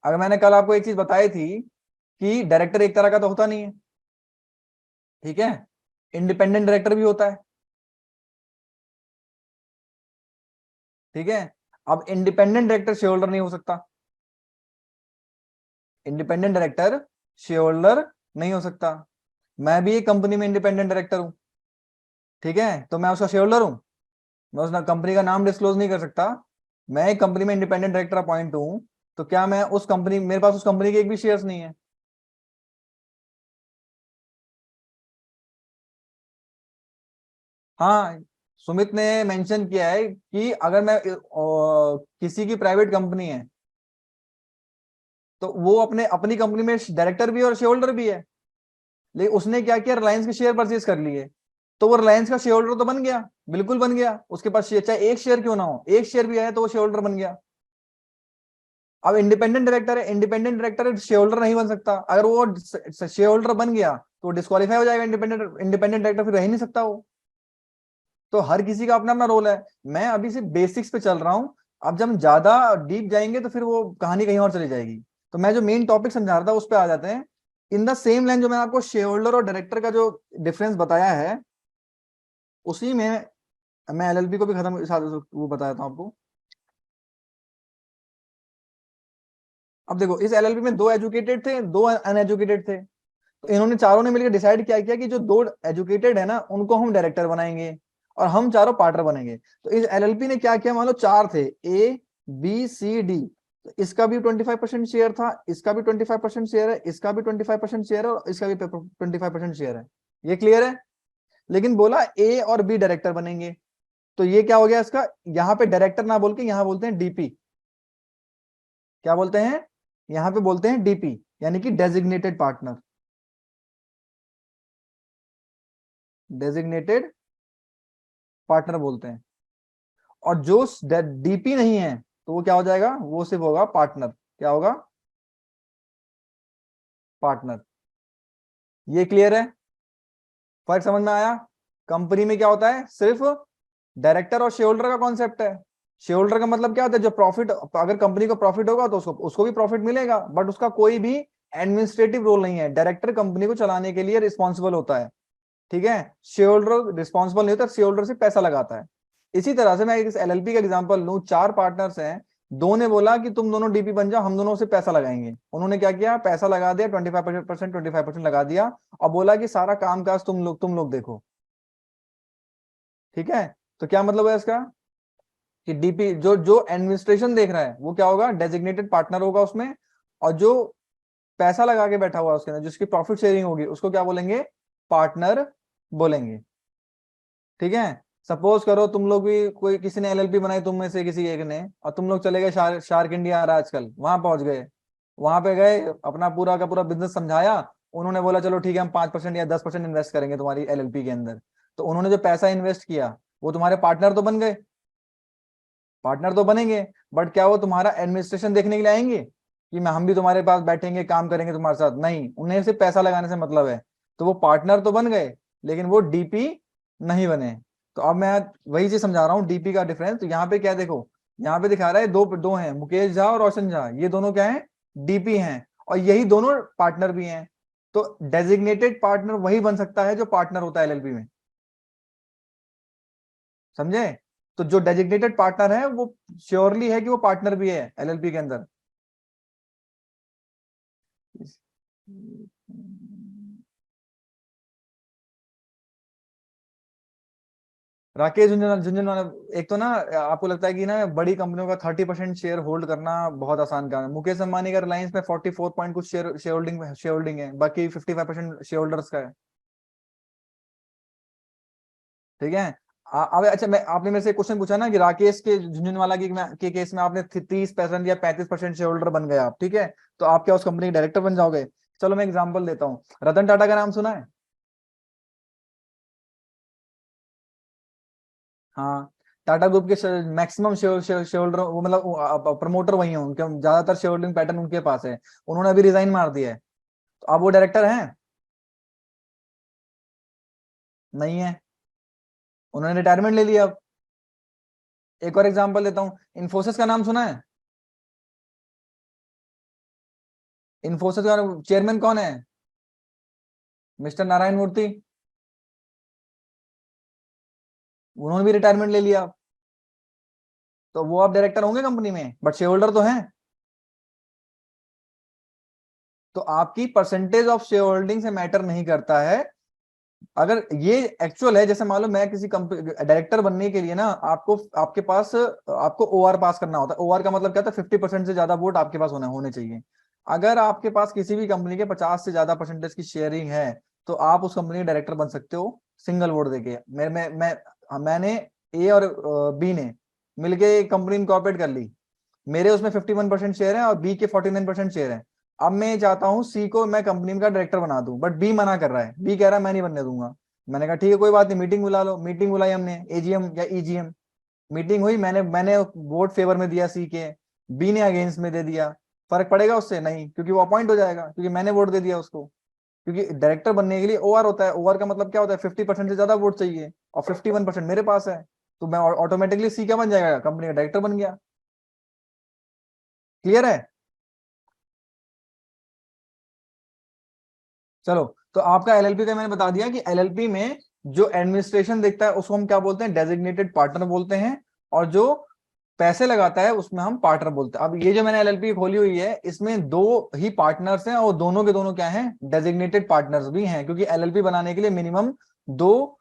अगर मैंने कल आपको एक चीज बताई थी कि डायरेक्टर एक तरह का तो होता नहीं है, ठीक है, इंडिपेंडेंट डायरेक्टर भी होता है, ठीक है। अब इंडिपेंडेंट डायरेक्टर शेयर होल्डर नहीं हो सकता, इंडिपेंडेंट डायरेक्टर शेयर होल्डर नहीं हो सकता। मैं भी एक कंपनी में इंडिपेंडेंट डायरेक्टर हूं, ठीक है, तो मैं उसका शेयर होल्डर हूं? मैं उस कंपनी का नाम डिस्क्लोज नहीं कर सकता। मैं एक कंपनी में इंडिपेंडेंट डायरेक्टर अपॉइंट हूं, तो क्या मैं उस कंपनी, मेरे पास उस कंपनी के एक भी शेयर्स नहीं है? हाँ, सुमित ने मेंशन किया है कि अगर मैं किसी की प्राइवेट कंपनी है, तो वो अपने अपनी कंपनी में डायरेक्टर भी है और शेयर होल्डर भी है, लेकिन उसने क्या किया, रिलायंस के शेयर परचेज कर लिए, तो वो रिलायंस का शेयर होल्डर तो बन गया, बिल्कुल बन गया, उसके पास शेयर चाहे एक शेयर क्यों ना हो, एक शेयर भी आया तो वो शेयर होल्डर बन गया। अब इंडिपेंडेंट डायरेक्टर है, इंडिपेंडेंट डायरेक्टर शेयर होल्डर नहीं बन सकता, अगर वो शेयर होल्डर बन गया तो डिस्क्वालीफाई हो जाएगा, इंडिपेंडेंट डायरेक्टर फिर रह ही नहीं सकता वो। तो हर किसी का अपना अपना रोल है, मैं अभी सिर्फ बेसिक्स पे चल रहा हूं, अब जब हम ज्यादा डीप जाएंगे तो फिर वो कहानी कहीं और चली जाएगी। तो मैं जो मेन टॉपिक समझा रहा था उस पर आ जाते हैं। इन द सेम लाइन जो मैंने आपको शेयर होल्डर और डायरेक्टर का जो डिफरेंस बताया है, उसी में मैं एलएलपी को भी खत्म वो बताया था आपको। अब देखो इस एलएलपी में दो एजुकेटेड थे, दो अनएजुकेटेड थे, तो इन्होंने चारों ने मिलकर डिसाइड क्या किया कि जो दो एजुकेटेड है ना उनको हम डायरेक्टर बनाएंगे और हम चारों पार्टनर बनेंगे। तो इस एलएलपी ने क्या किया, मान लो चार थे, ए बी सी डी, तो इसका भी 25% शेयर था, इसका भी 25% शेयर है, इसका भी 25% शेयर है और इसका भी 25% शेयर है। ये क्लियर है? लेकिन बोला ए और बी डायरेक्टर बनेंगे, तो ये क्या हो गया इसका, यहाँ पे डायरेक्टर ना बोल के यहाँ बोलते हैं डीपी। क्या बोलते हैं? यहाँ पे बोलते हैं डीपी, यानी कि डेजिग्नेटेड पार्टनर, डेजिग्नेटेड पार्टनर बोलते हैं। और जो डीपी नहीं है तो वो क्या हो जाएगा, वो सिर्फ होगा पार्टनर। क्या होगा? पार्टनर। ये क्लियर है? फर्क समझ में आया? कंपनी में क्या होता है, सिर्फ डायरेक्टर और शेयर होल्डर का कॉन्सेप्ट है। शेयर होल्डर का मतलब क्या होता है, जो प्रॉफिट, अगर कंपनी को प्रॉफिट होगा तो उसको भी प्रॉफिट मिलेगा, बट उसका कोई भी एडमिनिस्ट्रेटिव रोल नहीं है। डायरेक्टर कंपनी को चलाने के लिए रिस्पॉन्सिबल होता है, ठीक है। शेयर होल्डर रिस्पॉन्सिबल नहीं होता, शेयर होल्डर से पैसा लगाता है। इसी तरह से मैं इस एलएलपी का एग्जांपल लूं, चार पार्टनर्स हैं, दो ने बोला कि तुम दोनों डीपी बन जाओ, हम दोनों से पैसा लगाएंगे। उन्होंने क्या किया, पैसा लगा दिया, 25% लगा दिया, और बोला कि सारा कामकाज तुम लोग देखो, ठीक है। तो क्या मतलब है इसका, कि डीपी जो जो एडमिनिस्ट्रेशन देख रहा है वो क्या होगा, डेजिग्नेटेड पार्टनर होगा उसमें, और जो पैसा लगा के बैठा हुआ है उसके अंदर, जिसकी प्रॉफिट शेयरिंग होगी, उसको क्या बोलेंगे, पार्टनर बोलेंगे, ठीक है। सपोज करो तुम लोग भी, कोई किसी ने एलएलपी बनाई तुम में से किसी एक ने, और तुम लोग चले गए शार्क इंडिया आ रहा है आजकल, वहां पहुंच गए, वहां पे गए, अपना पूरा का पूरा बिजनेस समझाया, उन्होंने बोला चलो ठीक है हम 5% या 10% इन्वेस्ट करेंगे तुम्हारी एलएलपी के अंदर। तो उन्होंने जो पैसा इन्वेस्ट किया वो तुम्हारे पार्टनर तो बन गए, पार्टनर तो बनेंगे, बट क्या वो तुम्हारा एडमिनिस्ट्रेशन देखने के लिए आएंगे, कि मैं हम भी तुम्हारे पास बैठेंगे काम करेंगे तुम्हारे साथ? नहीं, उन्हें सिर्फ पैसा लगाने से मतलब है। तो वो पार्टनर तो बन गए, लेकिन वो डीपी नहीं बने। तो अब मैं वही चीज समझा रहा हूँ, डीपी का डिफरेंस। तो यहाँ पे क्या देखो, यहाँ पे दिखा रहा है दो दो हैं, मुकेश झा और रोशन झा, ये दोनों क्या है, डीपी हैं, और यही दोनों पार्टनर भी हैं। तो डेजिग्नेटेड पार्टनर वही बन सकता है जो पार्टनर होता है एलएलपी में, समझे? तो जो डेजिग्नेटेड पार्टनर है वो श्योरली है कि वो पार्टनर भी है एलएलपी के अंदर। राकेश झुंझुनवाला, एक तो ना आपको लगता है कि ना बड़ी कंपनियों का 30% शेयर होल्ड करना बहुत आसान काम है। मुकेश अंबानी का रिलायंस में 44 पॉइंट कुछ शेयर होल्डिंग है, बाकी 55% शेयर होल्डर्स का है, ठीक है। अब अच्छा, मैं आपने मेरे से क्वेश्चन पूछा ना कि राकेश के झुंझुनवाला के केस में आपने 30% या 35% शेयर होल्डर बन गए आप, ठीक है, तो आप क्या उस कंपनी के डायरेक्टर बन जाओगे? चलो मैं एग्जांपल देता हूँ, रतन टाटा का नाम सुना है? हाँ, टाटा ग्रुप के मैक्सिमम शेयर होल्डर वो, मतलब प्रमोटर वही हैं, उनके ज्यादातर शेयर होल्डिंग पैटर्न उनके पास है। उन्होंने अभी रिजाइन मार दिया है, तो अब वो डायरेक्टर हैं? नहीं है, उन्होंने रिटायरमेंट ले लिया अब। एक और एग्जांपल देता हूँ, इन्फोसिस का नाम सुना है? इन्फोसिस का चेयरमैन कौन है? मिस्टर नारायण मूर्ति, उन्होंने भी रिटायरमेंट ले लिया। तो वो अब डायरेक्टर होंगे कंपनी में, बट शेयर होल्डर तो हैं। तो आपकी परसेंटेज ऑफ शेयर होल्डिंग से मैटर नहीं करता है। अगर ये एक्चुअल है, जैसे मान लो मैं किसी कंपनी डायरेक्टर बनने के लिए ना, आपको आपके पास आपको ओआर पास करना होता है। ओआर का मतलब क्या होता है, 50% से ज्यादा वोट आपके पास होने चाहिए। अगर आपके पास किसी भी कंपनी के 50 से ज्यादा परसेंटेज की शेयरिंग है, तो आप उस कंपनी के डायरेक्टर बन सकते हो सिंगल वोट देके। मैंने ए और बी ने मिलके कंपनी इनकॉर्पोरेट कर ली, मेरे उसमें 51% शेयर है और बी के 49% शेयर है, अब मैं ये चाहता हूँ सी को मैं कंपनी का डायरेक्टर बना दूं, बट बी मना कर रहा है, बी कह रहा है मैं नहीं बनने दूंगा। मैंने कहा ठीक है कोई बात नहीं, मीटिंग बुला लो। मीटिंग बुलाई हमने, एजीएम या ईजीएम, मीटिंग हुई, मैंने वोट फेवर में दिया सी के, बी ने अगेंस्ट में दे दिया। फर्क पड़ेगा उससे? नहीं, क्योंकि वो अपॉइंट हो जाएगा, क्योंकि मैंने वोट दे दिया उसको। क्योंकि डायरेक्टर बनने के लिए ओआर होता है, ओआर का मतलब क्या होता है, 50% से ज्यादा वोट चाहिए, और 51% मेरे पास है, तो मैं ऑटोमेटिकली सी क्या बन जाएगा, कंपनी का डायरेक्टर बन गया। क्लियर है? चलो, तो आपका एलएलपी का मैंने बता दिया कि एलएलपी में जो एडमिनिस्ट्रेशन देखता है उसको हम क्या बोलते हैं, डेजिग्नेटेड पार्टनर बोलते हैं, और जो पैसे लगाता है उसमें हम पार्टनर बोलते हैं। अब ये जो मैंने एलएलपी खोली हुई है इसमें दो ही पार्टनर्स हैं, और दोनों के दोनों क्या हैं, डेजिग्नेटेड पार्टनर्स भी हैं, क्योंकि एलएलपी बनाने के लिए मिनिमम दो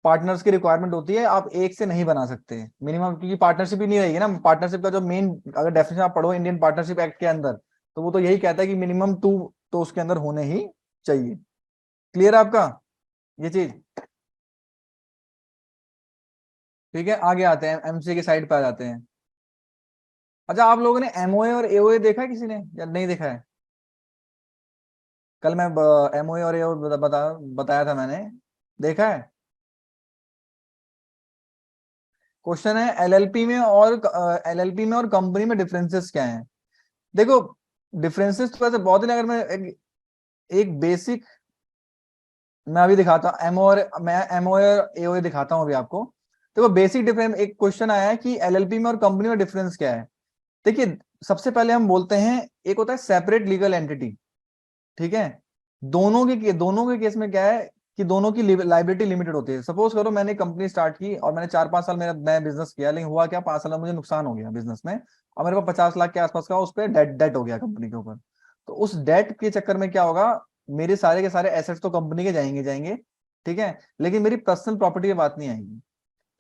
पार्टनर्स की रिक्वायरमेंट होती है, आप एक से नहीं बना सकते मिनिमम, क्योंकि पार्टनरशिप ही नहीं रहेगी ना। पार्टनरशिप का जो मेन अगर डेफिनेशन आप पढ़ो इंडियन पार्टनरशिप एक्ट के अंदर, तो वो तो यही कहता है कि मिनिमम टू तो उसके अंदर होने ही चाहिए। क्लियर है आपका ये चीज? ठीक है, आगे आते हैं, एमसीए की साइड पे आ जाते हैं। अच्छा, आप लोगों ने एमओए और एओए देखा है किसी ने या नहीं देखा है? कल मैं एमओए और एओए बताया था मैंने, देखा है? क्वेश्चन है एलएलपी में और कंपनी में डिफरेंसेस क्या हैं। देखो, डिफरेंसेस तो वैसे बहुत ही, अगर मैं एक बेसिक मैं अभी दिखाता हूँ, एमओ और एओए दिखाता हूँ अभी आपको। देखो, बेसिक डिफरेंस, एक क्वेश्चन आया है कि एलएलपी में और कंपनी में डिफरेंस क्या है। देखिए, सबसे पहले हम बोलते हैं, एक होता है सेपरेट लीगल एंटिटी, ठीक है। दोनों के केस में क्या है कि दोनों की लाइबिलिटी लिमिटेड होती है। सपोज करो मैंने कंपनी स्टार्ट की और मैंने 4-5 साल मैं बिजनेस किया, लेकिन हुआ क्या, 5 साल में मुझे नुकसान हो गया बिजनेस में, और मेरे पास 50 लाख के आसपास का उस पर डेट हो गया कंपनी के ऊपर। तो उस डेट के चक्कर में क्या होगा, मेरे सारे के सारे एसेट्स तो कंपनी के जाएंगे, ठीक है, लेकिन मेरी पर्सनल प्रॉपर्टी की बात नहीं आएगी।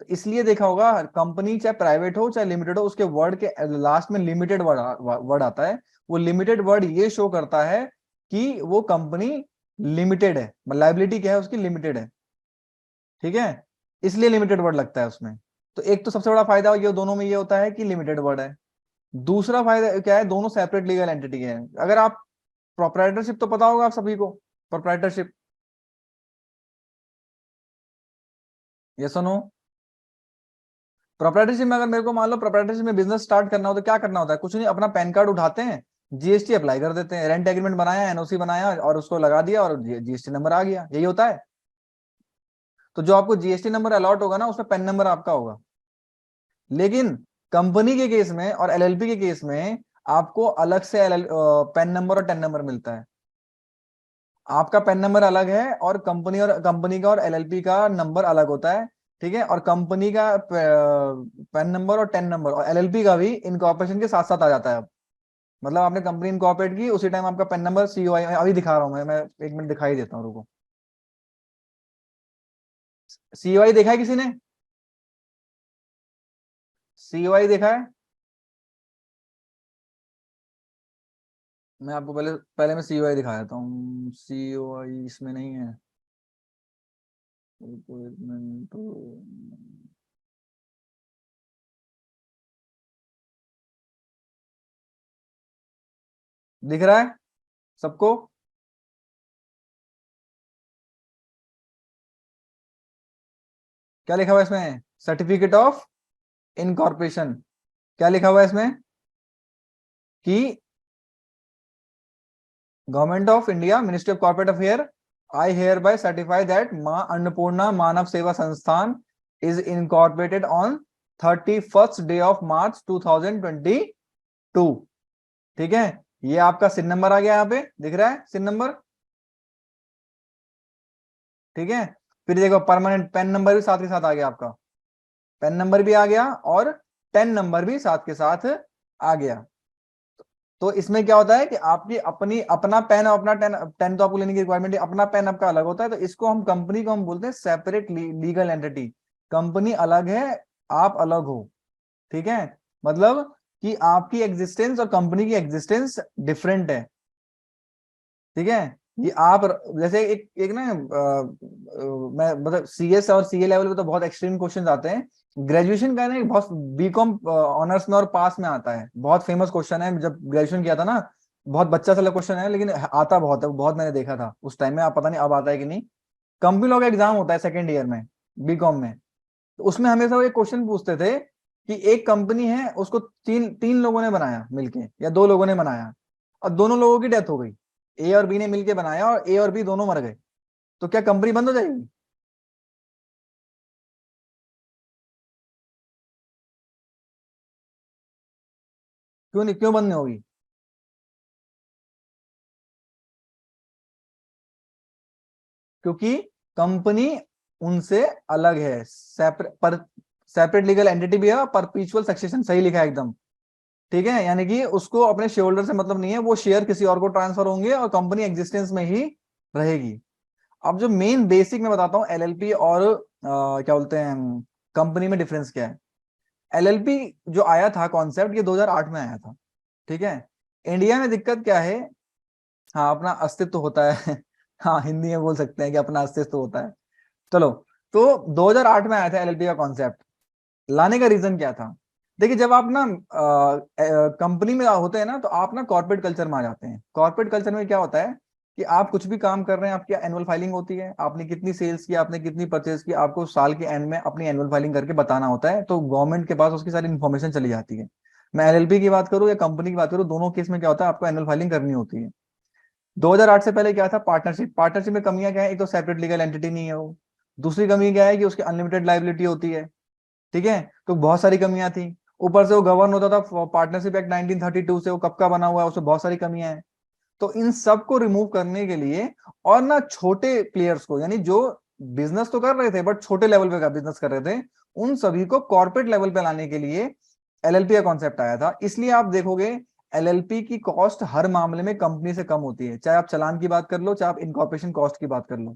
तो इसलिए देखा होगा, कंपनी चाहे प्राइवेट हो चाहे लिमिटेड हो, उसके वर्ड के लास्ट में लिमिटेड वर्ड आता है। वो लिमिटेड वर्ड ये शो करता है कि वो कंपनी लिमिटेड है, लाइबिलिटी क्या है उसकी, लिमिटेड है, ठीक है, इसलिए लिमिटेड वर्ड लगता है उसमें। तो एक तो सबसे बड़ा फायदा ये दोनों में ये होता है कि लिमिटेड वर्ड है। दूसरा फायदा क्या है, दोनों सेपरेट लीगल एंटिटी है। अगर आप प्रोप्राइटरशिप तो पता होगा आप सभी को, प्रोप्राइटरशिप, ये सुनो, प्रोप्राइटरशिप में अगर मेरे को मान लो प्रोप्राइटरशिप में बिजनेस स्टार्ट करना हो तो क्या करना होता है, कुछ नहीं, अपना पैन कार्ड उठाते हैं, जीएसटी अप्लाई कर देते हैं, रेंट एग्रीमेंट बनाया, एनओसी बनाया और उसको लगा दिया, और जीएसटी नंबर आ गया, यही होता है। तो जो आपको जीएसटी नंबर अलॉट होगा ना, उसमें पैन नंबर आपका होगा। लेकिन कंपनी के केस में और एलएलपी के केस में आपको अलग से पैन नंबर और टेन नंबर मिलता है। आपका पैन नंबर अलग है, और कंपनी का और एलएलपी का नंबर अलग होता है, ठीक है। और कंपनी का पैन नंबर और टेन नंबर और एलएलपी का भी इनकॉर्पोरेशन के साथ साथ आ जाता है अब। मतलब आपने कंपनी इनकॉर्पोरेट की उसी टाइम आपका पैन नंबर, सीओआई अभी दिखा रहा हूं मैं 1 मिनट दिखाई देता हूँ, रुको। सीओआई देखा है किसी ने? सीओआई देखा है? मैं आपको पहले पहले मैं सीओआई दिखा देता हूँ, सीओआई इसमें नहीं है, रुको 1 मिनट। दिख रहा है सबको? क्या लिखा हुआ है इसमें, सर्टिफिकेट ऑफ इनकॉर्पोरेशन। क्या लिखा हुआ है इसमें कि government of India, ministry of corporate affair, I hereby certify that Maa Annapurna मानव सेवा संस्थान इज इनकॉर्पोरेटेड ऑन 31 March 2022। ठीक है, ये आपका सिन नंबर आ गया, यहाँ पे दिख रहा है सिन नंबर, ठीक है। फिर देखो, परमानेंट पेन नंबर भी साथ के साथ आ गया आपका, पेन नंबर भी आ गया और टेन नंबर भी साथ के साथ आ गया। तो इसमें क्या होता है कि आपकी अपनी अपना पेन और अपना टेन टेन तो आपको लेने की रिक्वायरमेंट है, अपना पेन आपका अलग होता है। तो इसको हम, कंपनी को हम बोलते हैं सेपरेट लीगल एंटिटी। कंपनी अलग है, आप अलग हो, ठीक है। मतलब कि आपकी एग्जिस्टेंस और कंपनी की एग्जिस्टेंस डिफरेंट है, ठीक है। ये आप जैसे एक एक ना मैं मतलब सीएस और सीए लेवल पे तो बहुत एक्सट्रीम क्वेश्चंस आते हैं। ग्रेजुएशन का ना बहुत बीकॉम ऑनर्स में और पास में आता है, बहुत फेमस क्वेश्चन है, जब ग्रेजुएशन किया था ना बहुत बच्चा सा क्वेश्चन है, लेकिन आता बहुत है, बहुत मैंने देखा था उस टाइम में, आप पता नहीं अब आता है कि नहीं। कंपनी लॉ का एग्जाम होता है सेकेंड ईयर में, बीकॉम में। तो उसमें हमेशा वो एक क्वेश्चन पूछते थे कि एक कंपनी है, उसको तीन तीन लोगों ने बनाया मिलके, या दो लोगों ने बनाया, और दोनों लोगों की डेथ हो गई। ए और बी ने मिलके बनाया और ए और बी दोनों मर गए, तो क्या कंपनी बंद हो जाएगी? क्यों नहीं, क्यों बंद नहीं होगी? क्योंकि कंपनी उनसे अलग है, सेपरेट, पर सेपरेट लीगल एंटिटी भी है, परपीचुअल सक्सेशन, सही लिखा है एकदम। ठीक है, यानी कि उसको अपने शेयर होल्डर से मतलब नहीं है, वो शेयर किसी और को ट्रांसफर होंगे और कंपनी एग्जिस्टेंस में ही रहेगी। अब जो मेन बेसिक मैं बताता हूँ एलएलपी और क्या बोलते हैं कंपनी में डिफरेंस क्या है। एलएलपी जो आया था कॉन्सेप्ट, ये 2008 में आया था। ठीक है। इंडिया में दिक्कत क्या है, हाँ अपना अस्तित्व होता है हाँ हिंदी में बोल सकते हैं कि अपना अस्तित्व होता है। चलो, तो 2008 में आया था एलएलपी का कॉन्सेप्ट। लाने का रीजन क्या था? देखिए, जब आप ना कंपनी में होते हैं ना, तो आप ना कॉर्पोरेट कल्चर में आ जाते हैं। कॉर्पोरेट कल्चर में क्या होता है कि आप कुछ भी काम कर रहे हैं, आपकी एनुअल फाइलिंग होती है, आपने कितनी सेल्स की, आपने कितनी परचेज की, आपको साल के एंड में अपनी एनुअल फाइलिंग करके बताना होता है, तो गवर्नमेंट के पास उसकी सारी इन्फॉर्मेशन चली जाती है। मैं एलएलपी की बात करूं या कंपनी की बात करूं, दोनों केस में क्या होता है, आपको एनुअल फाइलिंग करनी होती है। 2008 से पहले क्या था, पार्टनरशिप। पार्टनरशिप में कमियां क्या है, एक तो सेपरेट लीगल एंटिटी नहीं है वो। दूसरी कमी क्या है कि उसकी अनलिमिटेड लाइबिलिटी होती है। ठीक है, तो बहुत सारी कमियां थी। ऊपर से वो गवर्न होता था पार्टनरशिप एक्ट 1932 से, वो कब का बना हुआ है, उसमें बहुत सारी कमियां हैं। तो इन सब को रिमूव करने के लिए, और ना छोटे प्लेयर्स को, यानी जो बिजनेस तो कर रहे थे बट छोटे लेवल पे का बिजनेस कर रहे थे, उन सभी को कॉर्पोरेट लेवल पे लाने के लिए एलएलपी का कॉन्सेप्ट आया था। इसलिए आप देखोगे एलएलपी की कॉस्ट हर मामले में कंपनी से कम होती है, चाहे आप चालान की बात कर लो, चाहे आप इनकॉर्पोरेशन कॉस्ट की बात कर लो।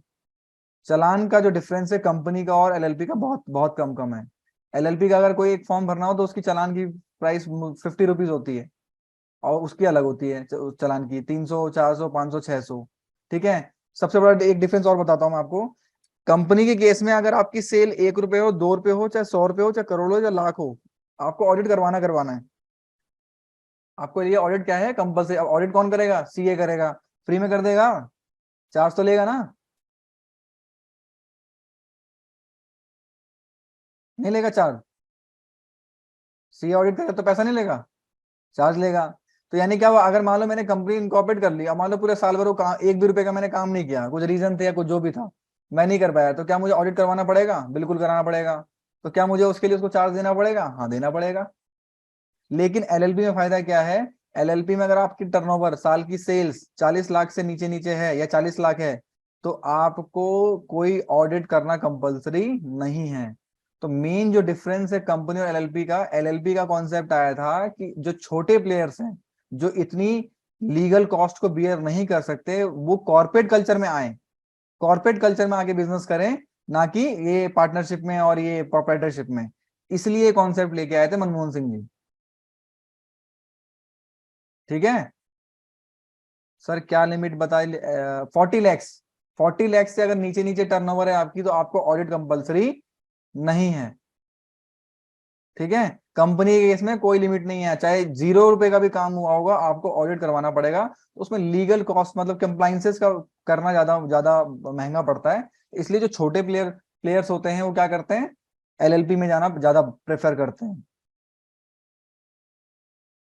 चालान का जो डिफरेंस है कंपनी का और एलएलपी का, बहुत बहुत कम कम है। एलएलपी का अगर कोई एक फॉर्म भरना हो तो उसकी चालान की प्राइस 50 रुपीज होती है, और उसकी अलग होती है चालान की 300, 400, 500, 600। ठीक है। सबसे बड़ा एक डिफरेंस और बताता हूँ मैं आपको। कंपनी के केस में अगर आपकी सेल 1 रुपए हो, 2 रुपए हो, चाहे 100 रुपए हो, चाहे करोड़ हो, या लाख हो, आपको ऑडिट करवाना करवाना है। आपको ये ऑडिट क्या है, कंपलसरी। अब ऑडिट कौन करेगा, सीए करेगा। फ्री में कर देगा? चार्ज तो लेगा ना? नहीं लेगा चार्ज। सीए ऑडिट करेगा तो पैसा नहीं लेगा, चार्ज लेगा। तो यानी क्या हुआ, अगर मान लो मैंने कंपनी इनकॉर्पोरेट कर ली, अब मान लो पूरे साल भर वो काम, 1 भी रुपए का मैंने काम नहीं किया, कुछ रीजन थे या कुछ जो भी था, मैं नहीं कर पाया, तो क्या मुझे ऑडिट करवाना पड़ेगा? बिल्कुल कराना पड़ेगा। तो क्या मुझे उसके लिए उसको चार्ज देना पड़ेगा? हाँ देना पड़ेगा। लेकिन एलएलपी में फायदा क्या है, एलएलपी में अगर आपकी टर्नओवर, साल की सेल्स 40 लाख से नीचे नीचे है या 40 लाख है, तो आपको कोई ऑडिट करना कंपलसरी नहीं है। तो मेन जो डिफरेंस है कंपनी और एलएलपी का, एलएलपी का कॉन्सेप्ट आया था कि जो छोटे प्लेयर्स हैं, जो इतनी लीगल कॉस्ट को बियर नहीं कर सकते, वो कॉर्पोरेट कल्चर में आए, कॉर्पोरेट कल्चर में आके बिजनेस करें, ना कि ये पार्टनरशिप में और ये प्रोप्राइटरशिप में। इसलिए कॉन्सेप्ट लेके आए थे मनमोहन सिंह जी। ठीक है। सर क्या लिमिट बताई? 40 लैक्स। 40 लैक्स से अगर नीचे नीचे टर्नओवर है आपकी, तो आपको ऑडिट कंपलसरी नहीं है। ठीक है। कंपनी के केस में कोई लिमिट नहीं है, चाहे 0 रुपए का भी काम हुआ होगा, आपको ऑडिट करवाना पड़ेगा। तो उसमें लीगल कॉस्ट, मतलब कंप्लाइंसेस का करना ज्यादा ज्यादा महंगा पड़ता है। इसलिए जो छोटे प्लेयर्स होते हैं, वो क्या करते हैं, एलएलपी में जाना ज्यादा प्रेफर करते हैं।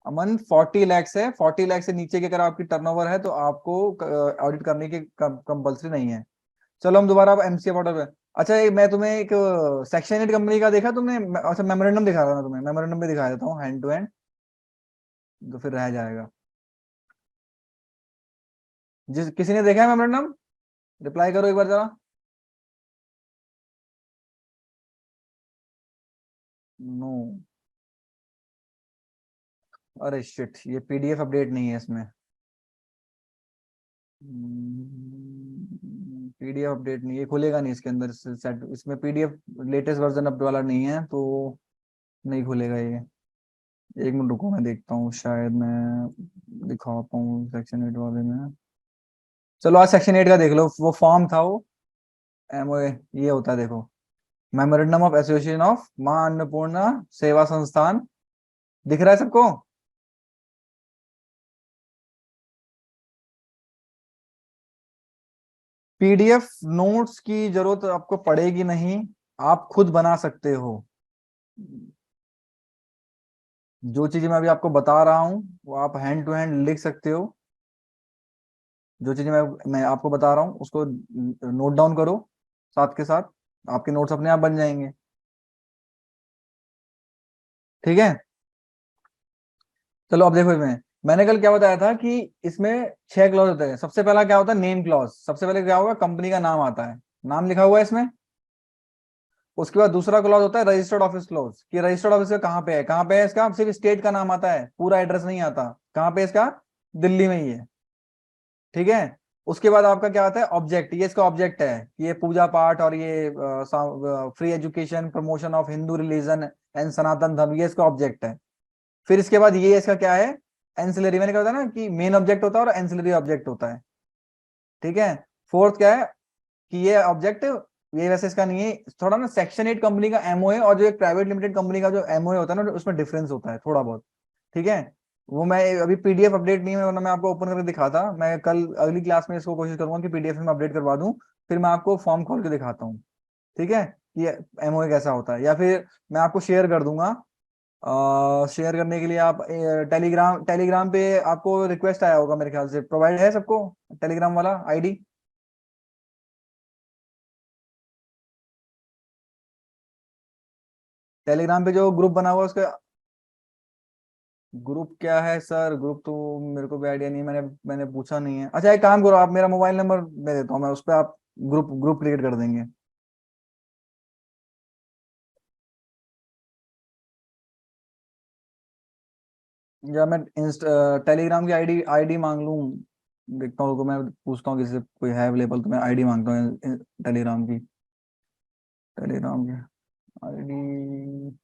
अमन 40 लैक्स है, 40 लाख से नीचे की अगर आपकी टर्नओवर है, तो आपको ऑडिट करने की कंपलसरी नहीं है। चलो हम दोबारा अब एमसीए बॉर्डर पे। अच्छा, मैं तुम्हें एक सेक्शन 8 कंपनी का देखा तुमने? अच्छा, मेमोरेंडम दिखा रहा था तुम्हें, मेमोरेंडम पे दिखा देता हूँ हैंड टू हैंड, तो फिर रह जाएगा। जिस किसी ने देखा है मेमोरेंडम, रिप्लाई करो एक बार जरा। नो। अरे शिट, ये पीडीएफ अपडेट नहीं है इसमें। पीडीएफ अपडेट नहीं, ये खुलेगा नहीं इसके अंदर, सेट इसमें पीडीएफ लेटेस्ट वर्जन अप वाला नहीं है, तो नहीं खुलेगा ये। एक मिनट रुको, मैं देखता हूँ, शायद मैं दिखा पाऊँ सेक्शन 8 वाले में। चलो आज सेक्शन 8 का देख लो, वो फॉर्म था वो, एमओ ये होता है देखो, मेमोरेंडम ऑफ एसोसिएशन ऑफ मां अन्नपूर्णा सेवा संस्थान। दिख रहा है सबको? पीडीएफ नोट्स की जरूरत आपको पड़ेगी नहीं, आप खुद बना सकते हो। जो चीजें मैं अभी आपको बता रहा हूं वो आप हैंड टू हैंड लिख सकते हो। जो चीजें मैं आपको बता रहा हूँ उसको नोट डाउन करो, साथ के साथ आपके नोट्स अपने आप बन जाएंगे। ठीक है, चलो अब देखो इसमें मैंने कल क्या बताया था कि इसमें 6 क्लॉज होते हैं। सबसे पहला क्या होता है, नेम क्लॉज। सबसे पहले क्या होगा, कंपनी का नाम आता है, नाम लिखा हुआ है इसमें। उसके बाद दूसरा क्लॉज होता है रजिस्टर्ड ऑफिस क्लॉज, कि रजिस्टर्ड ऑफिस कहाँ पे है, कहाँ पे है इसका, सिर्फ स्टेट का नाम आता है, पूरा एड्रेस नहीं आता। कहाँ पे इसका, दिल्ली में ही है। ठीक है, उसके बाद आपका क्या आता है, ऑब्जेक्ट। ये इसका ऑब्जेक्ट है, ये पूजा पाठ और ये free education, promotion of Hindu religion and Sanatan Dharma, ये इसका ऑब्जेक्ट है। फिर इसके बाद ये इसका क्या है, एंसिलरी। मैंने कहा था ना कि मेन ऑब्जेक्ट होता है और एंसिलरी ऑब्जेक्ट होता है। ठीक है, फोर्थ क्या है कि ये ऑब्जेक्ट, ये वैसे इसका नहीं है, थोड़ा ना सेक्शन 8 कंपनी का एमओए और जो एक प्राइवेट लिमिटेड कंपनी का जो एमओए होता है ना, उसमें डिफरेंस होता है थोड़ा बहुत। ठीक है, वो मैं अभी पीडीएफ अपडेट नहीं है, वरना मैं आपको ओपन करके दिखाता। मैं कल अगली क्लास में इसको कोशिश करूंगा कि पीडीएफ में अपडेट करवा दूं, फिर मैं आपको फॉर्म खोल के दिखाता हूँ। ठीक है, ये एमओए कैसा होता है, या फिर मैं आपको शेयर कर दूंगा। शेयर करने के लिए आप टेलीग्राम टेलीग्राम पे आपको रिक्वेस्ट आया होगा मेरे ख्याल से, प्रोवाइड है सबको टेलीग्राम वाला आईडी। टेलीग्राम पे जो ग्रुप बना हुआ है उसका ग्रुप क्या है सर, ग्रुप तो मेरे को भी आइडिया नहीं है, मैंने मैंने पूछा नहीं है। अच्छा एक काम करो, आप मेरा मोबाइल नंबर दे देता हूँ मैं, उस पर आप ग्रुप ग्रुप क्रिएट कर देंगे। या मैं टेलीग्राम की आईडी आईडी मांग लूँ, देखता हूँ, रुको मैं पूछता हूँ किसी से, कोई है अवेलेबल तो मैं आईडी मांगता हूँ टेलीग्राम की। टेलीग्राम की आईडी,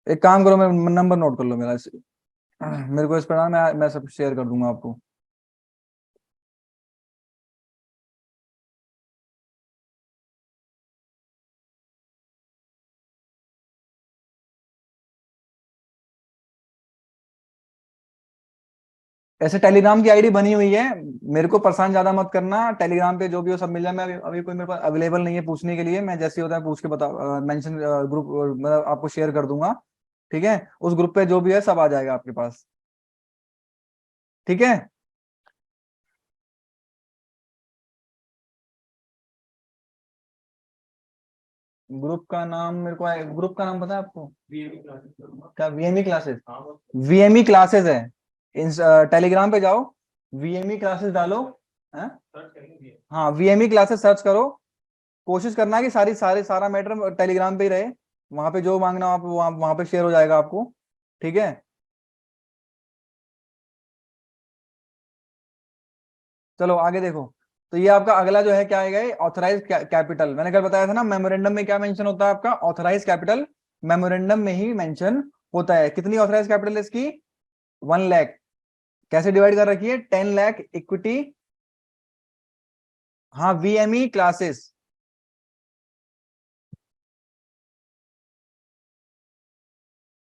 एक काम करो, मैं नंबर नोट कर लो मेरा मेरे को इस पर ना, मैं सब शेयर कर दूंगा आपको। ऐसे टेलीग्राम की आईडी बनी हुई है, मेरे को परेशान ज्यादा मत करना। टेलीग्राम पे जो भी हो सब मिल जाए। मैं अभी कोई मेरे पास अवेलेबल नहीं है पूछने के लिए, मैं जैसे ही होता है पूछ के बता, मेंशन ग्रुप मतलब आपको शेयर कर दूंगा। ठीक है, उस ग्रुप पे जो भी है सब आ जाएगा आपके पास। ठीक है, ग्रुप का नाम मेरे को, ग्रुप का नाम पता है आपको, क्या, वीएमई क्लासेस। वीएमई क्लासेस है, टेलीग्राम पे जाओ, वीएमई क्लासेस डालो। हैं? हाँ, वीएमई क्लासेस सर्च करो। कोशिश करना है कि सारा मैटर टेलीग्राम पे ही रहे। वहां पे जो मांगना हो आप वहां पे शेयर हो जाएगा आपको। ठीक है, चलो आगे देखो। तो ये आपका अगला जो है क्या आएगा, ऑथराइज कैपिटल। मैंने कल बताया था ना, मेमोरेंडम में क्या मेंशन होता है आपका, ऑथराइज कैपिटल मेमोरेंडम में ही मेंशन होता है। कितनी ऑथराइज कैपिटल इसकी, 1 लाख। कैसे डिवाइड कर रखी है, 10 लाख इक्विटी। हाँ, वीएमई क्लासेस,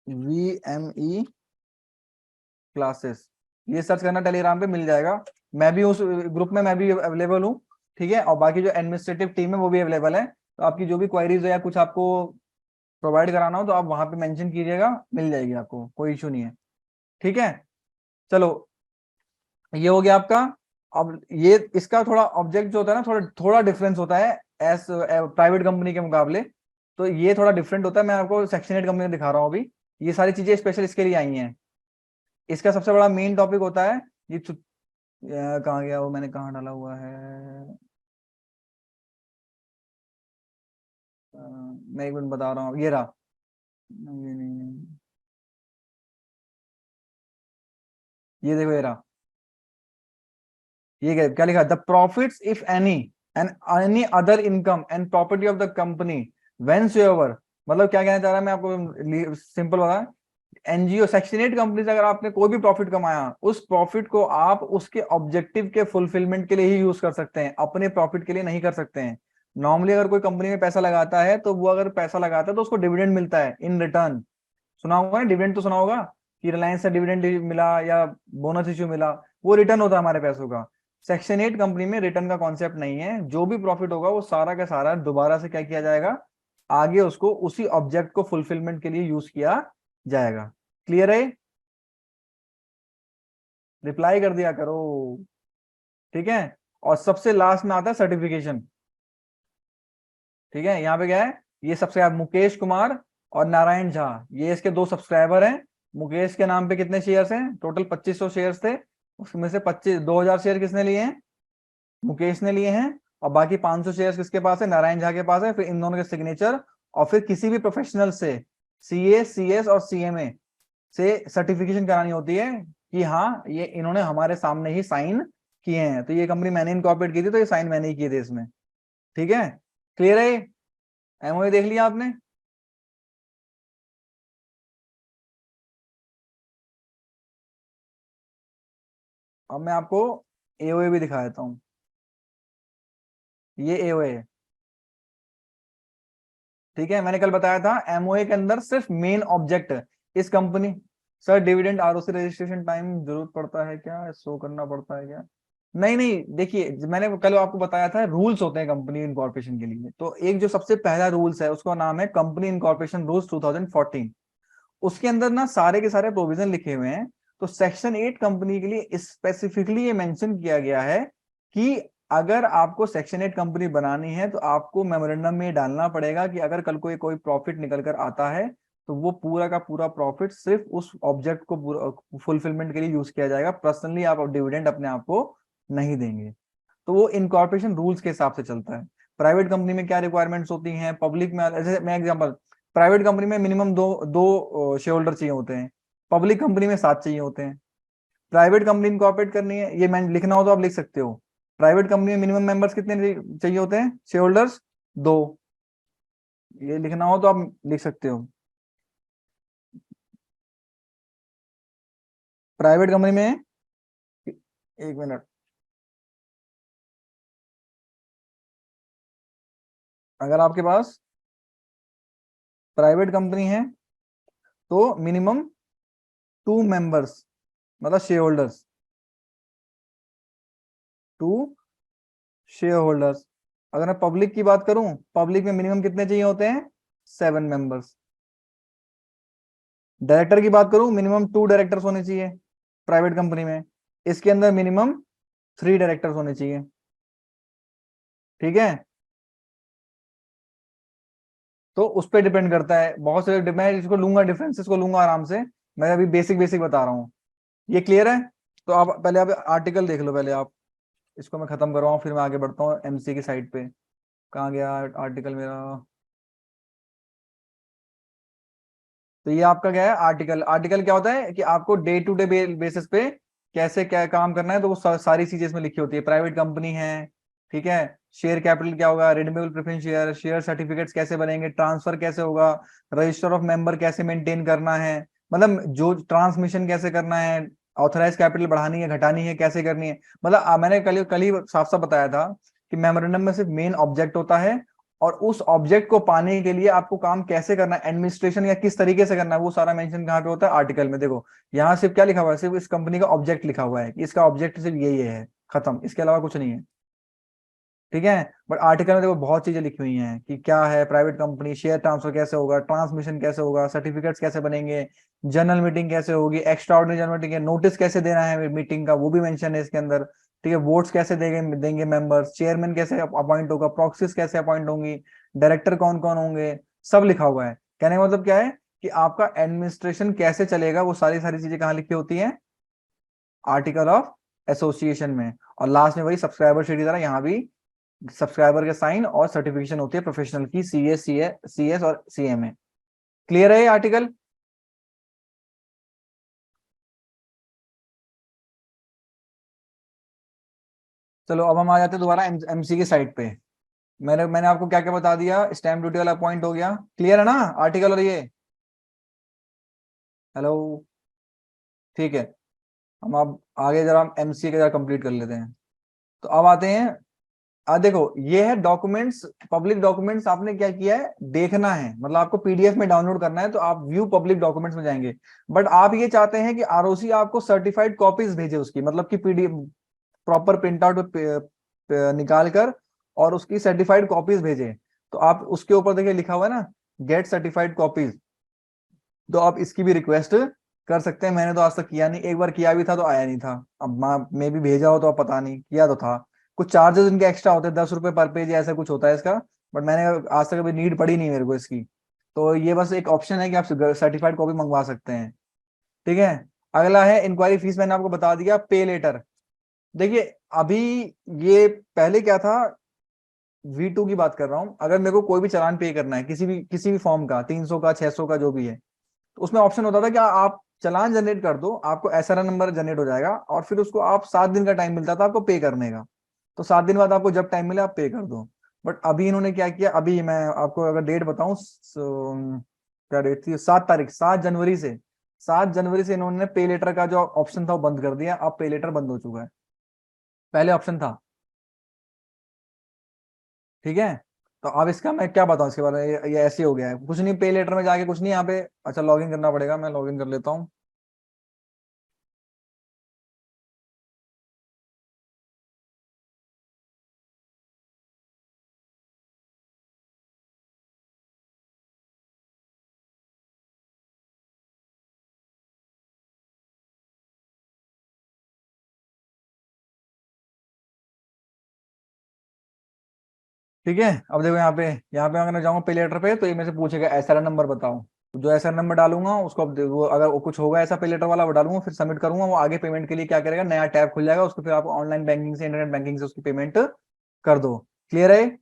वीएमई क्लासेस, ये सर्च करना टेलीग्राम पे मिल जाएगा। मैं भी उस ग्रुप में मैं भी अवेलेबल हूँ। ठीक है, और बाकी जो एडमिनिस्ट्रेटिव टीम है वो भी अवेलेबल है। तो आपकी जो भी क्वायरीज है या कुछ आपको प्रोवाइड कराना हो तो आप वहां पे मेंशन कीजिएगा, मिल जाएगी आपको, कोई इशू नहीं है। ठीक है, चलो ये हो गया आपका। अब ये इसका थोड़ा ऑब्जेक्ट जो होता है ना, थोड़ा थोड़ा डिफरेंस होता है एस प्राइवेट कंपनी के मुकाबले। तो ये थोड़ा डिफरेंट होता है, मैं आपको सेक्शन 8 कंपनी दिखा रहा हूँ अभी। ये सारी चीजें स्पेशल इसके लिए आई हैं। इसका सबसे बड़ा मेन टॉपिक होता है ये कहाँ गया वो, मैंने कहाँ डाला हुआ है, मैं एक मिनट बता रहा हूँ, ये रहा। नहीं, नहीं, नहीं, ये देखो, ये रहा। ये क्या लिखा, the profits if any and any other income and property of the company veins ever. मतलब क्या कहना चाह रहा है, मैं आपको सिंपल बता, एनजीओ सेक्शन 8 कंपनी से अगर आपने कोई भी प्रॉफिट कमाया, उस प्रॉफिट को आप उसके ऑब्जेक्टिव के फुलफिलमेंट के लिए ही यूज कर सकते हैं, अपने प्रॉफिट के लिए नहीं कर सकते हैं। नॉर्मली अगर कोई कंपनी में पैसा लगाता है तो वो अगर पैसा लगाता है तो उसको डिविडेंड मिलता है इन रिटर्न। सुना होगा ना, डिविडेंड तो सुना होगा कि रिलायंस से डिविडेंड मिला या बोनस इश्यू मिला, वो रिटर्न होता है हमारे पैसों का। सेक्शन 8 कंपनी में रिटर्न का कॉन्सेप्ट नहीं है, जो भी प्रॉफिट होगा वो सारा का सारा दोबारा से क्या किया जाएगा, आगे उसको उसी ऑब्जेक्ट को फुलफिलमेंट के लिए यूज किया जाएगा। क्लियर है? रिप्लाई कर दिया करो, ठीक है। और सबसे लास्ट में आता है सर्टिफिकेशन, ठीक है। यहाँ पे क्या है, ये सब्सक्राइब मुकेश कुमार और नारायण झा, ये इसके 2 सब्सक्राइबर हैं। मुकेश के नाम पे कितने शेयर्स हैं, टोटल 2500 शेयर्स थे, उसमें से 2000 शेयर किसने लिए हैं, मुकेश ने लिए हैं। और बाकी 500 शेयर्स किसके पास है, नारायण झा के पास है। फिर इन दोनों के सिग्नेचर, और फिर किसी भी प्रोफेशनल से सीए, सीएस और सीएमए से सर्टिफिकेशन करानी होती है कि हाँ ये इन्होंने हमारे सामने ही साइन किए हैं। तो ये कंपनी मैंने इनकॉर्पोरेट की थी, तो ये साइन मैंने ही किए थे इसमें, ठीक है। क्लियर है? एमओए देख लिया आपने? अब मैं आपको एओए भी दिखा देता हूं। ये एओए है, ठीक है। मैंने कल बताया था एमओए के अंदर सिर्फ मेन ऑब्जेक्ट इस company. Sir dividend ROC registration time जरूरत पड़ता है क्या, शो करना पड़ता है क्या? नहीं नहीं, देखिए मैंने कल आपको बताया था रूल्स होते हैं कंपनी इनकॉर्पोरेशन के लिए। तो एक जो सबसे पहला रूल्स है उसका नाम है कंपनी इनकॉर्पोरेशन रूल्स 2014। उसके अंदर ना सारे के सारे प्रोविजन लिखे हुए हैं। तो सेक्शन 8 कंपनी के लिए स्पेसिफिकली ये मेंशन किया गया है कि अगर आपको सेक्शन 8 कंपनी बनानी है तो आपको मेमोरेंडम में डालना पड़ेगा कि अगर कल कोई कोई प्रॉफिट निकल कर आता है तो वो पूरा का पूरा प्रॉफिट सिर्फ उस ऑब्जेक्ट को फुलफिलमेंट के लिए यूज किया जाएगा। पर्सनली आप डिविडेंड अपने आप को नहीं देंगे। तो वो इनकॉर्पोरेशन रूल्स के हिसाब से चलता है। प्राइवेट कंपनी में क्या रिक्वायरमेंट्स होती हैं, पब्लिक में जैसे मैं एग्जांपल, प्राइवेट कंपनी में मिनिमम दो दो शेयर होल्डर चाहिए होते हैं, पब्लिक कंपनी में 7 चाहिए होते हैं। प्राइवेट कंपनी इनकॉर्पोरेट करनी है, ये मैं लिखना हो तो आप लिख सकते हो। प्राइवेट कंपनी में मिनिमम मेंबर्स कितने चाहिए होते हैं, शेयर होल्डर्स 2। ये लिखना हो तो आप लिख सकते हो। प्राइवेट कंपनी में, एक मिनट, अगर आपके पास प्राइवेट कंपनी है तो मिनिमम 2 मेंबर्स, मतलब शेयर होल्डर्स, 2 शेयर होल्डर्स। अगर मैं पब्लिक की बात करूं, पब्लिक में मिनिमम कितने चाहिए होते हैं, 7 मेंबर्स। डायरेक्टर की बात करूं, मिनिमम 2 डायरेक्टर्स होने चाहिए प्राइवेट कंपनी में। इसके अंदर मिनिमम 3 डायरेक्टर्स होने चाहिए, ठीक है। तो उस पर डिपेंड करता है, बहुत से मैं इसको लूंगा, डिफरेंसेस को लूंगा आराम से। मैं अभी बेसिक बेसिक बता रहा हूँ, ये क्लियर है? तो आप पहले आप आर्टिकल देख लो, पहले आप इसको मैं खत्म करवाऊँ फिर मैं आगे बढ़ता हूँ एमसी की साइड पे। कहाँ गया आर्टिकल मेरा? तो ये आपका क्या है, आर्टिकल। आर्टिकल क्या होता है कि आपको डे टू डे बेसिस पे कैसे क्या काम करना है, तो वो सारी चीजें इसमें लिखी होती है। प्राइवेट कंपनी है, ठीक है। शेयर कैपिटल क्या होगा, redeemable preference share, share certificates कैसे बनेंगे, ट्रांसफर कैसे होगा, रजिस्टर ऑफ मेंबर कैसे मेंटेन करना है, मतलब जो ट्रांसमिशन कैसे करना है, ऑथराइज कैपिटल बढ़ानी है घटानी है कैसे करनी है। मतलब मैंने कल ही साफ साफ बताया था कि मेमोरेंडम में सिर्फ मेन ऑब्जेक्ट होता है, और उस ऑब्जेक्ट को पाने के लिए आपको काम कैसे करना है, एडमिनिस्ट्रेशन या किस तरीके से करना है, वो सारा मेंशन कहाँ पे होता है, आर्टिकल में। देखो यहाँ सिर्फ क्या लिखा हुआ है, सिर्फ इस कंपनी का ऑब्जेक्ट लिखा हुआ है कि इसका ऑब्जेक्ट सिर्फ यही है, खत्म, इसके अलावा कुछ नहीं है, ठीक है। बट आर्टिकल में देखो बहुत चीजें लिखी हुई हैं कि क्या है प्राइवेट कंपनी, शेयर ट्रांसफर कैसे होगा, ट्रांसमिशन कैसे होगा, सर्टिफिकेट्स कैसे बनेंगे, जनरल मीटिंग कैसे होगी, एक्स्ट्रा ऑर्डिनरी जनरल मीटिंग है, नोटिस कैसे देना है मीटिंग का वो भी मेंशन है इसके अंदर, ठीक है। वोट्स कैसे देंगे देंगे मेंबर्स, चेयरमैन कैसे अपॉइंट होगा, प्रॉक्सीज कैसे अपॉइंट होंगी, डायरेक्टर कौन कौन होंगे, सब लिखा हुआ है। कहने का मतलब क्या है कि आपका एडमिनिस्ट्रेशन कैसे चलेगा, वो सारी सारी चीजें कहाँ लिखी होती हैं, आर्टिकल ऑफ एसोसिएशन में। और लास्ट में वही सब्सक्राइबर शीट की तरह यहाँ भी सब्सक्राइबर के साइन और सर्टिफिकेशन होती है प्रोफेशनल की, सीएस और सीएमए। क्लियर है ये आर्टिकल? चलो अब हम आ जाते हैं दोबारा एमसी की साइड पे। मैंने आपको क्या क्या बता दिया, स्टैम्प ड्यूटी वाला पॉइंट हो गया, क्लियर है ना आर्टिकल और ये? हेलो, ठीक है। हम अब आगे जरा एमसी का जरा कंप्लीट कर लेते हैं। तो अब आते हैं, देखो ये है डॉक्यूमेंट्स, पब्लिक डॉक्यूमेंट्स। आपने क्या किया है, देखना है, मतलब आपको पीडीएफ में डाउनलोड करना है तो आप व्यू पब्लिक डॉक्यूमेंट्स में जाएंगे। बट आप ये चाहते हैं कि आरओसी आपको सर्टिफाइड कॉपीज भेजे उसकी, मतलब कि पीडीएफ, प्रॉपर प्रिंट आउट निकाल कर और उसकी सर्टिफाइड कॉपीज भेजें। तो आप उसके ऊपर देखिए लिखा हुआ है ना, गेट सर्टिफाइड कॉपीज, तो आप इसकी भी रिक्वेस्ट कर सकते हैं। मैंने तो आज तक किया नहीं, एक बार किया भी था तो आया नहीं था। अब मैं भी भेजा हो तो अब पता नहीं, किया तो था। कुछ चार्जेस इनके एक्स्ट्रा होते हैं, 10 रुपए पर पेज ऐसा कुछ होता है इसका, बट मैंने आज तक अभी नीड पड़ी नहीं मेरे को इसकी। तो ये बस एक ऑप्शन है कि आप सर्टिफाइड कॉपी मंगवा सकते हैं। ठीक है। अगला है इंक्वायरी फीस, मैंने आपको बता दिया। पे लेटर, देखिए अभी ये पहले क्या था, V2 की बात कर रहा हूं। अगर मेरे को कोई भी चालान पे करना है किसी भी फॉर्म का, 300 का 600 का जो भी है, तो उसमें ऑप्शन होता था कि आप चालान जनरेट कर दो, आपको SRN नंबर जनरेट हो जाएगा और फिर उसको आप 7 दिन का टाइम मिलता था आपको पे करने का। तो 7 दिन बाद आपको जब टाइम मिले आप पे कर दो। बट अभी इन्होंने क्या किया, अभी मैं आपको अगर डेट बताऊं, क्या डेट थी, 7 तारीख, 7 जनवरी से, 7 जनवरी से इन्होंने पे लेटर का जो ऑप्शन था वो बंद कर दिया। अब पे लेटर बंद हो चुका है, पहले ऑप्शन था। ठीक है। तो अब इसका मैं क्या बताऊं इसके बारे में, ये ऐसे हो गया है, कुछ नहीं, पे लेटर में जाके कुछ नहीं यहाँ पे। अच्छा लॉगिन करना पड़ेगा, मैं लॉगिन कर लेता हूँ। ठीक है। अब देखो यहाँ पे अगर मैं जाऊंगा पे लेटर पे, तो ये मेरे से पूछेगा SRN नंबर बताओ। तो जो SRN नंबर डालूंगा उसको, अब वो अगर वो कुछ होगा ऐसा पे लेटर वाला, वो डालूंगा, फिर सबमिट करूंगा, वो आगे पेमेंट के लिए क्या करेगा, नया टैब खुल जाएगा, उसको फिर आप ऑनलाइन बैंकिंग से, इंटरनेट बैंकिंग से उसकी पेमेंट कर दो। क्लियर है।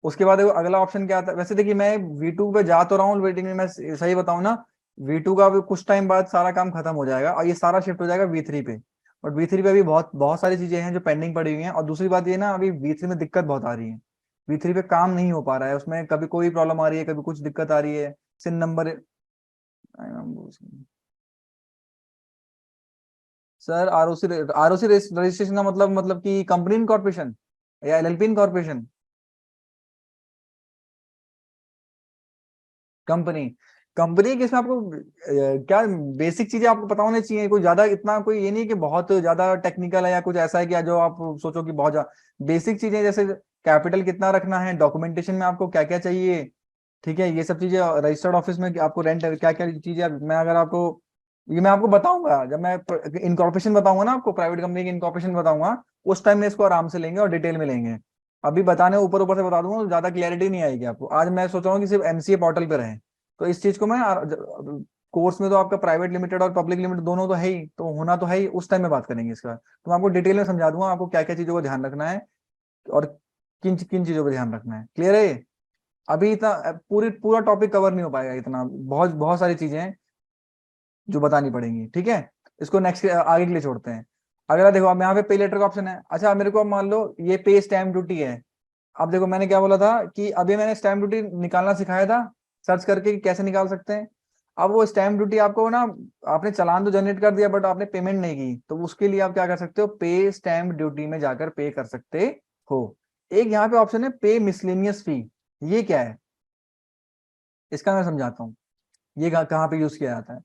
उसके बाद देखो अगला ऑप्शन क्या आता है। वैसे देखिए मैं V2 पे जा तो रहा हूँ वेटिंग में, मैं सही बताऊं ना, V2 का भी कुछ टाइम बाद सारा काम खत्म हो जाएगा और ये सारा शिफ्ट हो जाएगा V3 पे। बट V3 पे अभी बहुत बहुत सारी चीजें हैं जो पेंडिंग पड़ी हुई हैं, और दूसरी बात ये ना, अभी V3 में दिक्कत बहुत आ रही है। V3 पे काम नहीं हो पा रहा है, उसमें कभी कोई प्रॉब्लम आ रही है, कभी कुछ दिक्कत आ रही है। सिन नंबर, सर आरओसी रजिस्ट्रेशन का मतलब कि कंपनी इनकॉर्पोरेशन या LLP इनकॉर्पोरेशन? कंपनी, कंपनी के इसमें आपको क्या बेसिक चीजें आपको पता होनी चाहिए। कोई ज्यादा इतना कोई ये नहीं कि बहुत ज्यादा टेक्निकल है या कुछ ऐसा है कि जो आप सोचो कि बहुत ज्यादा बेसिक चीजें, जैसे कैपिटल कितना रखना है, डॉक्यूमेंटेशन में आपको क्या क्या चाहिए। ठीक है, ये सब चीजें रजिस्टर्ड ऑफिस में आपको रेंट क्या क्या चीजें, मैं अगर आपको ये मैं आपको बताऊंगा जब मैं इनकॉर्पोरेशन बताऊंगा ना, आपको प्राइवेट कंपनी की इनकॉर्पोरेशन बताऊंगा, उस टाइम में इसको आराम से लेंगे और डिटेल में लेंगे। अभी बताने ऊपर ऊपर से बता दूंगा तो ज्यादा क्लैरिटी नहीं आएगी आपको। आज मैं सोच रहा हूँ कि सिर्फ MCA पोर्टल पे रहे, तो इस चीज को मैं कोर्स में तो आपका प्राइवेट लिमिटेड और पब्लिक लिमिटेड दोनों तो है ही, तो होना तो है ही, उस टाइम में बात करेंगे इसका। तो मैं आपको डिटेल में समझा दूंगा आपको क्या क्या चीजों को ध्यान रखना है और किन किन चीजों पर ध्यान रखना है। क्लियर है। अभी इतना पूरा टॉपिक कवर नहीं हो पाएगा, इतना बहुत बहुत सारी चीजें हैं जो बतानी पड़ेंगी। ठीक है, इसको नेक्स्ट आगे के लिए छोड़ते हैं। अगला देखो, अब यहाँ पे पे लेटर का ऑप्शन है। अच्छा मेरे को अब मान लो ये पे स्टैम्प ड्यूटी है। अब देखो मैंने क्या बोला था कि अभी मैंने स्टैम्प ड्यूटी निकालना सिखाया था, सर्च करके कि कैसे निकाल सकते हैं। अब वो स्टैम्प ड्यूटी आपको ना, आपने चालान तो जनरेट कर दिया बट आपने पेमेंट नहीं की, तो उसके लिए आप क्या कर सकते हो, पे स्टैम्प ड्यूटी में जाकर पे कर सकते हो। एक यहाँ पे ऑप्शन है पे मिसलेनियस फी, ये क्या है इसका मैं समझाता हूँ। ये कहाँ पे यूज किया जाता है।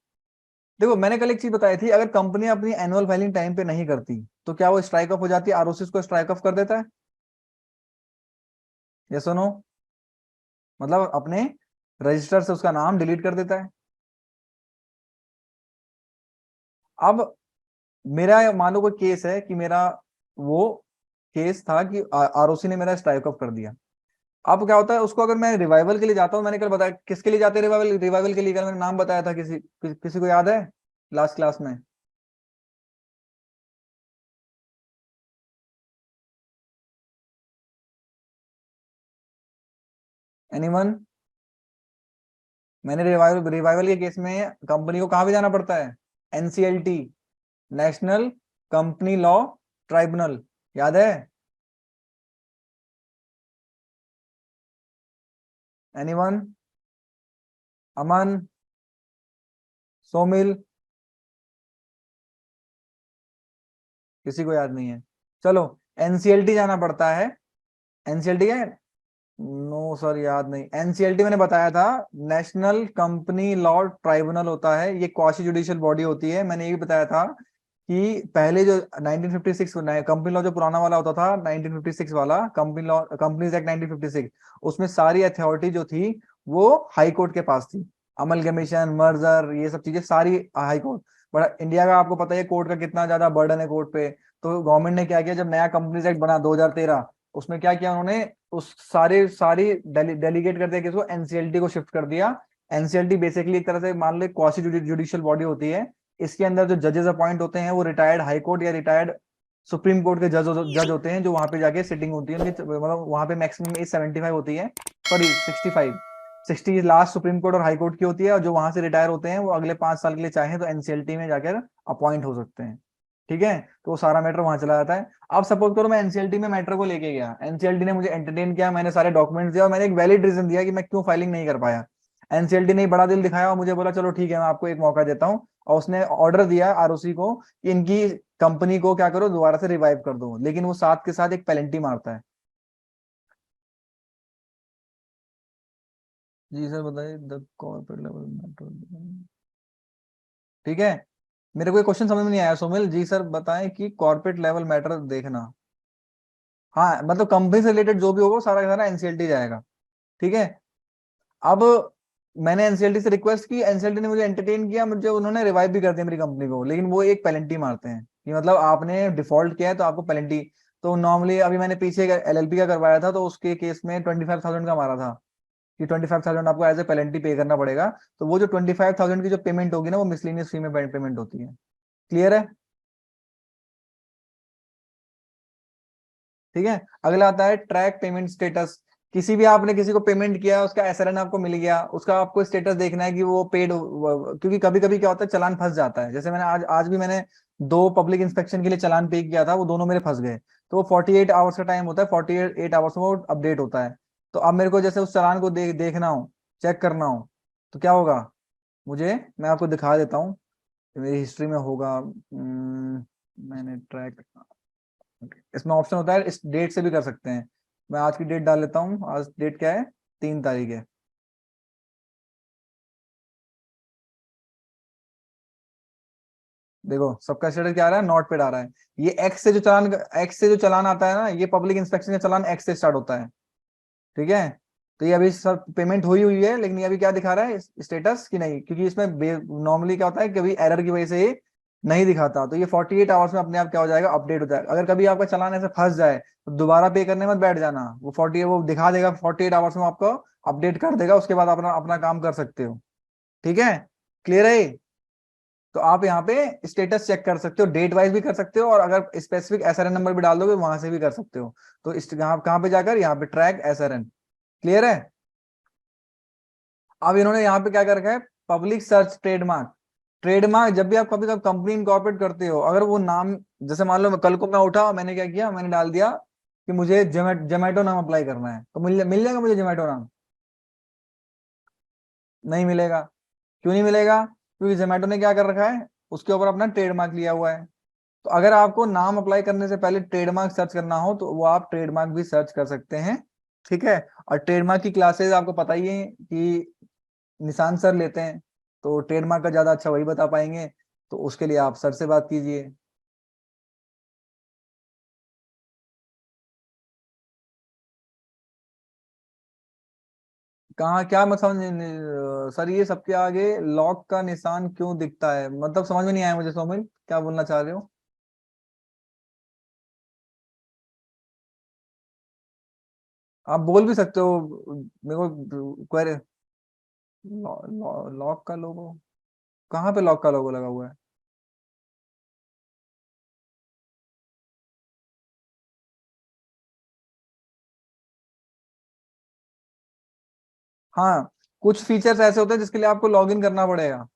देखो मैंने कल एक चीज बताई थी, अगर कंपनी अपनी एनुअल फाइलिंग टाइम पे नहीं करती तो क्या वो स्ट्राइक ऑफ हो जाती है, ROC को स्ट्राइक ऑफ कर देता है। यस और नो, मतलब अपने रजिस्टर से उसका नाम डिलीट कर देता है। अब मेरा मान लो कोई केस है कि मेरा वो केस था कि ROC ने मेरा स्ट्राइक ऑफ कर दिया। अब क्या होता है, उसको अगर मैं रिवाइवल के लिए जाता हूँ, मैंने कल बताया किसके लिए जाते हैं रिवाइवल, रिवाइवल के लिए कल मैंने नाम बताया था, किसी को याद है लास्ट क्लास में? एनीवन? मैंने रिवाइवल रिवाइवल के केस में कंपनी को कहाँ भी जाना पड़ता है, NCLT, national company law tribunal, याद है? एनीवन? अमन, सोमिल, किसी को याद नहीं है? चलो, NCLT जाना पड़ता है। NCLT है, नो सर याद नहीं। NCLT मैंने बताया था, नेशनल कंपनी लॉ ट्राइब्यूनल होता है, ये क्वासी जुडिशियल बॉडी होती है। मैंने ये भी बताया था कि पहले जो 1956 कंपनी लॉ जो पुराना वाला होता था 1956 वाला कंपनी लॉ, कंपनीज एक्ट 1956, उसमें सारी अथॉरिटी जो थी वो हाई कोर्ट के पास थी। अमलगमेशन, मर्जर, ये सब चीजें सारी हाई कोर्ट। बट इंडिया का आपको पता है कोर्ट का कितना ज्यादा बर्डन है कोर्ट पे। तो गवर्नमेंट ने क्या किया, जब नया कंपनीज एक्ट बना 2013, उसमें क्या किया उन्होंने, उस सारी सारी डेलीगेट कर दिया, किसको, एनसीएलटी को शिफ्ट कर दिया। एनसीएलटी बेसिकली एक तरह से मान लो क्वासी जुडिशियल बॉडी होती है। इसके अंदर जो जजेस अपॉइंट होते हैं वो रिटायर्ड हाई कोर्ट या रिटायर्ड सुप्रीम कोर्ट के जज होते हैं, जो वहां पे जाके सिटिंग होती है उनकी, मतलब वहां पे मैक्सिमम एज 75 होती है, सॉरी 65, 60 लास्ट सुप्रीम कोर्ट और हाई कोर्ट की होती है। और जो वहां से रिटायर होते हैं वो अगले 5 साल के लिए चाहें तो एनसीएलटी में जाकर अपॉइंट हो सकते हैं। ठीक है, तो वो सारा मैटर वहां चला जाता है। अब सपोज करो मैं एनसीएलटी में मैटर को लेके गया, एनसीएलटी ने मुझे एंटरटेन किया, मैंने सारे डॉक्यूमेंट्स दिया और मैंने एक वैलिड रीजन दिया कि मैं क्यों फाइलिंग नहीं कर पाया। एनसीएलटी ने बड़ा दिल दिखाया और मुझे बोला चलो ठीक है मैं आपको एक मौका देता हूँ, और उसने ऑर्डर दिया आरओसी को कि इनकी कंपनी को क्या करो, दोबारा से रिवाइव कर दो, लेकिन वो साथ के साथ एक पेनल्टी मारता है। जी सर बताइए, द कॉर्पोरेट लेवल मैटर। ठीक है, मेरे को ये क्वेश्चन समझ में नहीं आया सोमिल जी, सर बताएं कि कॉर्पोरेट लेवल मैटर देखना। हाँ मतलब कंपनी से रिलेटेड जो भी होगा वो सारा का सारा एनसीएलटी जाएगा। ठीक है, अब मैंने एनसीएलटी से रिक्वेस्ट की, एनसीएलटी ने मुझे एंटरटेन किया, मुझे उन्होंने रिवाइव भी कर दिया मेरी कंपनी को, लेकिन वो एक पेनल्टी मारते हैं कि मतलब आपने डिफॉल्ट किया है तो आपको पेनल्टी। तो नॉर्मली अभी मैंने पीछे एलएलपी का करवाया था, तो उसके केस में 25,000 का मारा था कि 25,000 आपको एज ए पेनल्टी पे करना पड़ेगा। तो वो जो 25,000 की जो पेमेंट होगी ना, वो मिसलेनियस फी में पेमेंट होती है। क्लियर है? ठीक है, अगला आता है ट्रैक पेमेंट स्टेटस। किसी भी आपने किसी को पेमेंट किया, उसका एसएलएन आपको मिल गया, उसका आपको स्टेटस देखना है कि वो पेड, क्योंकि कभी कभी क्या होता है चालान फंस जाता है। जैसे मैंने आज आज भी मैंने 2 पब्लिक इंस्पेक्शन के लिए चालान पे किया था, वो दोनों मेरे फंस गए। तो वो 48 आवर्स का टाइम होता है, 48 आवर्स में वो अपडेट होता है। तो अब मेरे को जैसे उस चालान को देखना हो, चेक करना हो, तो क्या होगा, मुझे, मैं आपको दिखा देता हूँ, मेरी हिस्ट्री में होगा। मैंने ट्रैक, इसमें ऑप्शन होता है, इस डेट से भी कर सकते हैं। मैं आज की डेट डाल लेता हूँ, आज डेट क्या है, 3 तारीख है। देखो सबका स्टेटस क्या आ रहा है, नॉट पेड आ रहा है। ये एक्स से जो चालान आता है ना, ये पब्लिक इंस्पेक्शन का चालान एक्स से स्टार्ट होता है। ठीक है, तो ये अभी सब पेमेंट हुई हुई है, लेकिन ये अभी क्या दिखा रहा है, स्टेटस की नहीं, क्योंकि इसमें नॉर्मली क्या होता है, कभी एरर की वजह से ये नहीं दिखाता। तो ये 48 आवर्स में अपने आप क्या हो जाएगा, अपडेट हो जाएगा। अगर कभी आपका चालान ऐसे फंस जाए तो दोबारा पे करने मत बैठ जाना, वो 40 वो दिखा देगा 48 आवर्स में, आपको अपडेट कर देगा, उसके बाद अपना अपना काम कर सकते हो। ठीक है, क्लियर है? तो आप यहाँ पे स्टेटस चेक कर सकते हो, डेट वाइज भी कर सकते हो, और अगर स्पेसिफिक एसआरएन नंबर भी डाल दोगे वहां से भी कर सकते हो। तो इस कहाँ पे जाकर, यहाँ पे ट्रैक एसआरएन। क्लियर है? अब इन्होंने यहाँ पे क्या कर रखा है, पब्लिक सर्च ट्रेडमार्क। ट्रेडमार्क जब भी आप कभी कभी कंपनी इनकॉर्पोरेट करते हो, अगर वो नाम, जैसे मान लो कल को मैं उठा, मैंने क्या किया, मैंने डाल दिया कि मुझे जोमेटो नाम अप्लाई करना है, तो मिल जाएगा मुझे जोमेटो नाम? नहीं मिलेगा। क्यों नहीं मिलेगा? क्योंकि जोमेटो ने क्या कर रखा है, उसके ऊपर अपना ट्रेडमार्क लिया हुआ है। तो अगर आपको नाम अप्लाई करने से पहले ट्रेडमार्क सर्च करना हो, तो वो आप ट्रेडमार्क भी सर्च कर सकते हैं। ठीक है, और ट्रेडमार्क की क्लासेस आपको पता ही है कि निशान सर लेते हैं, तो ट्रेडमार्क का ज्यादा अच्छा वही बता पाएंगे। तो उसके लिए आप सर से बात कीजिए। कहाँ क्या मत समझ, सर ये सबके आगे लॉक का निशान क्यों दिखता है, मतलब समझ में नहीं आया मुझे सोमिल, क्या बोलना चाह रहे हो? आप बोल भी सकते हो मेरे को, क्वेरी। लॉक का लोगो, कहाँ पे लॉक का लोगो लगा हुआ है? हाँ, कुछ फीचर्स ऐसे होते हैं जिसके लिए आपको लॉग इन करना पड़ेगा।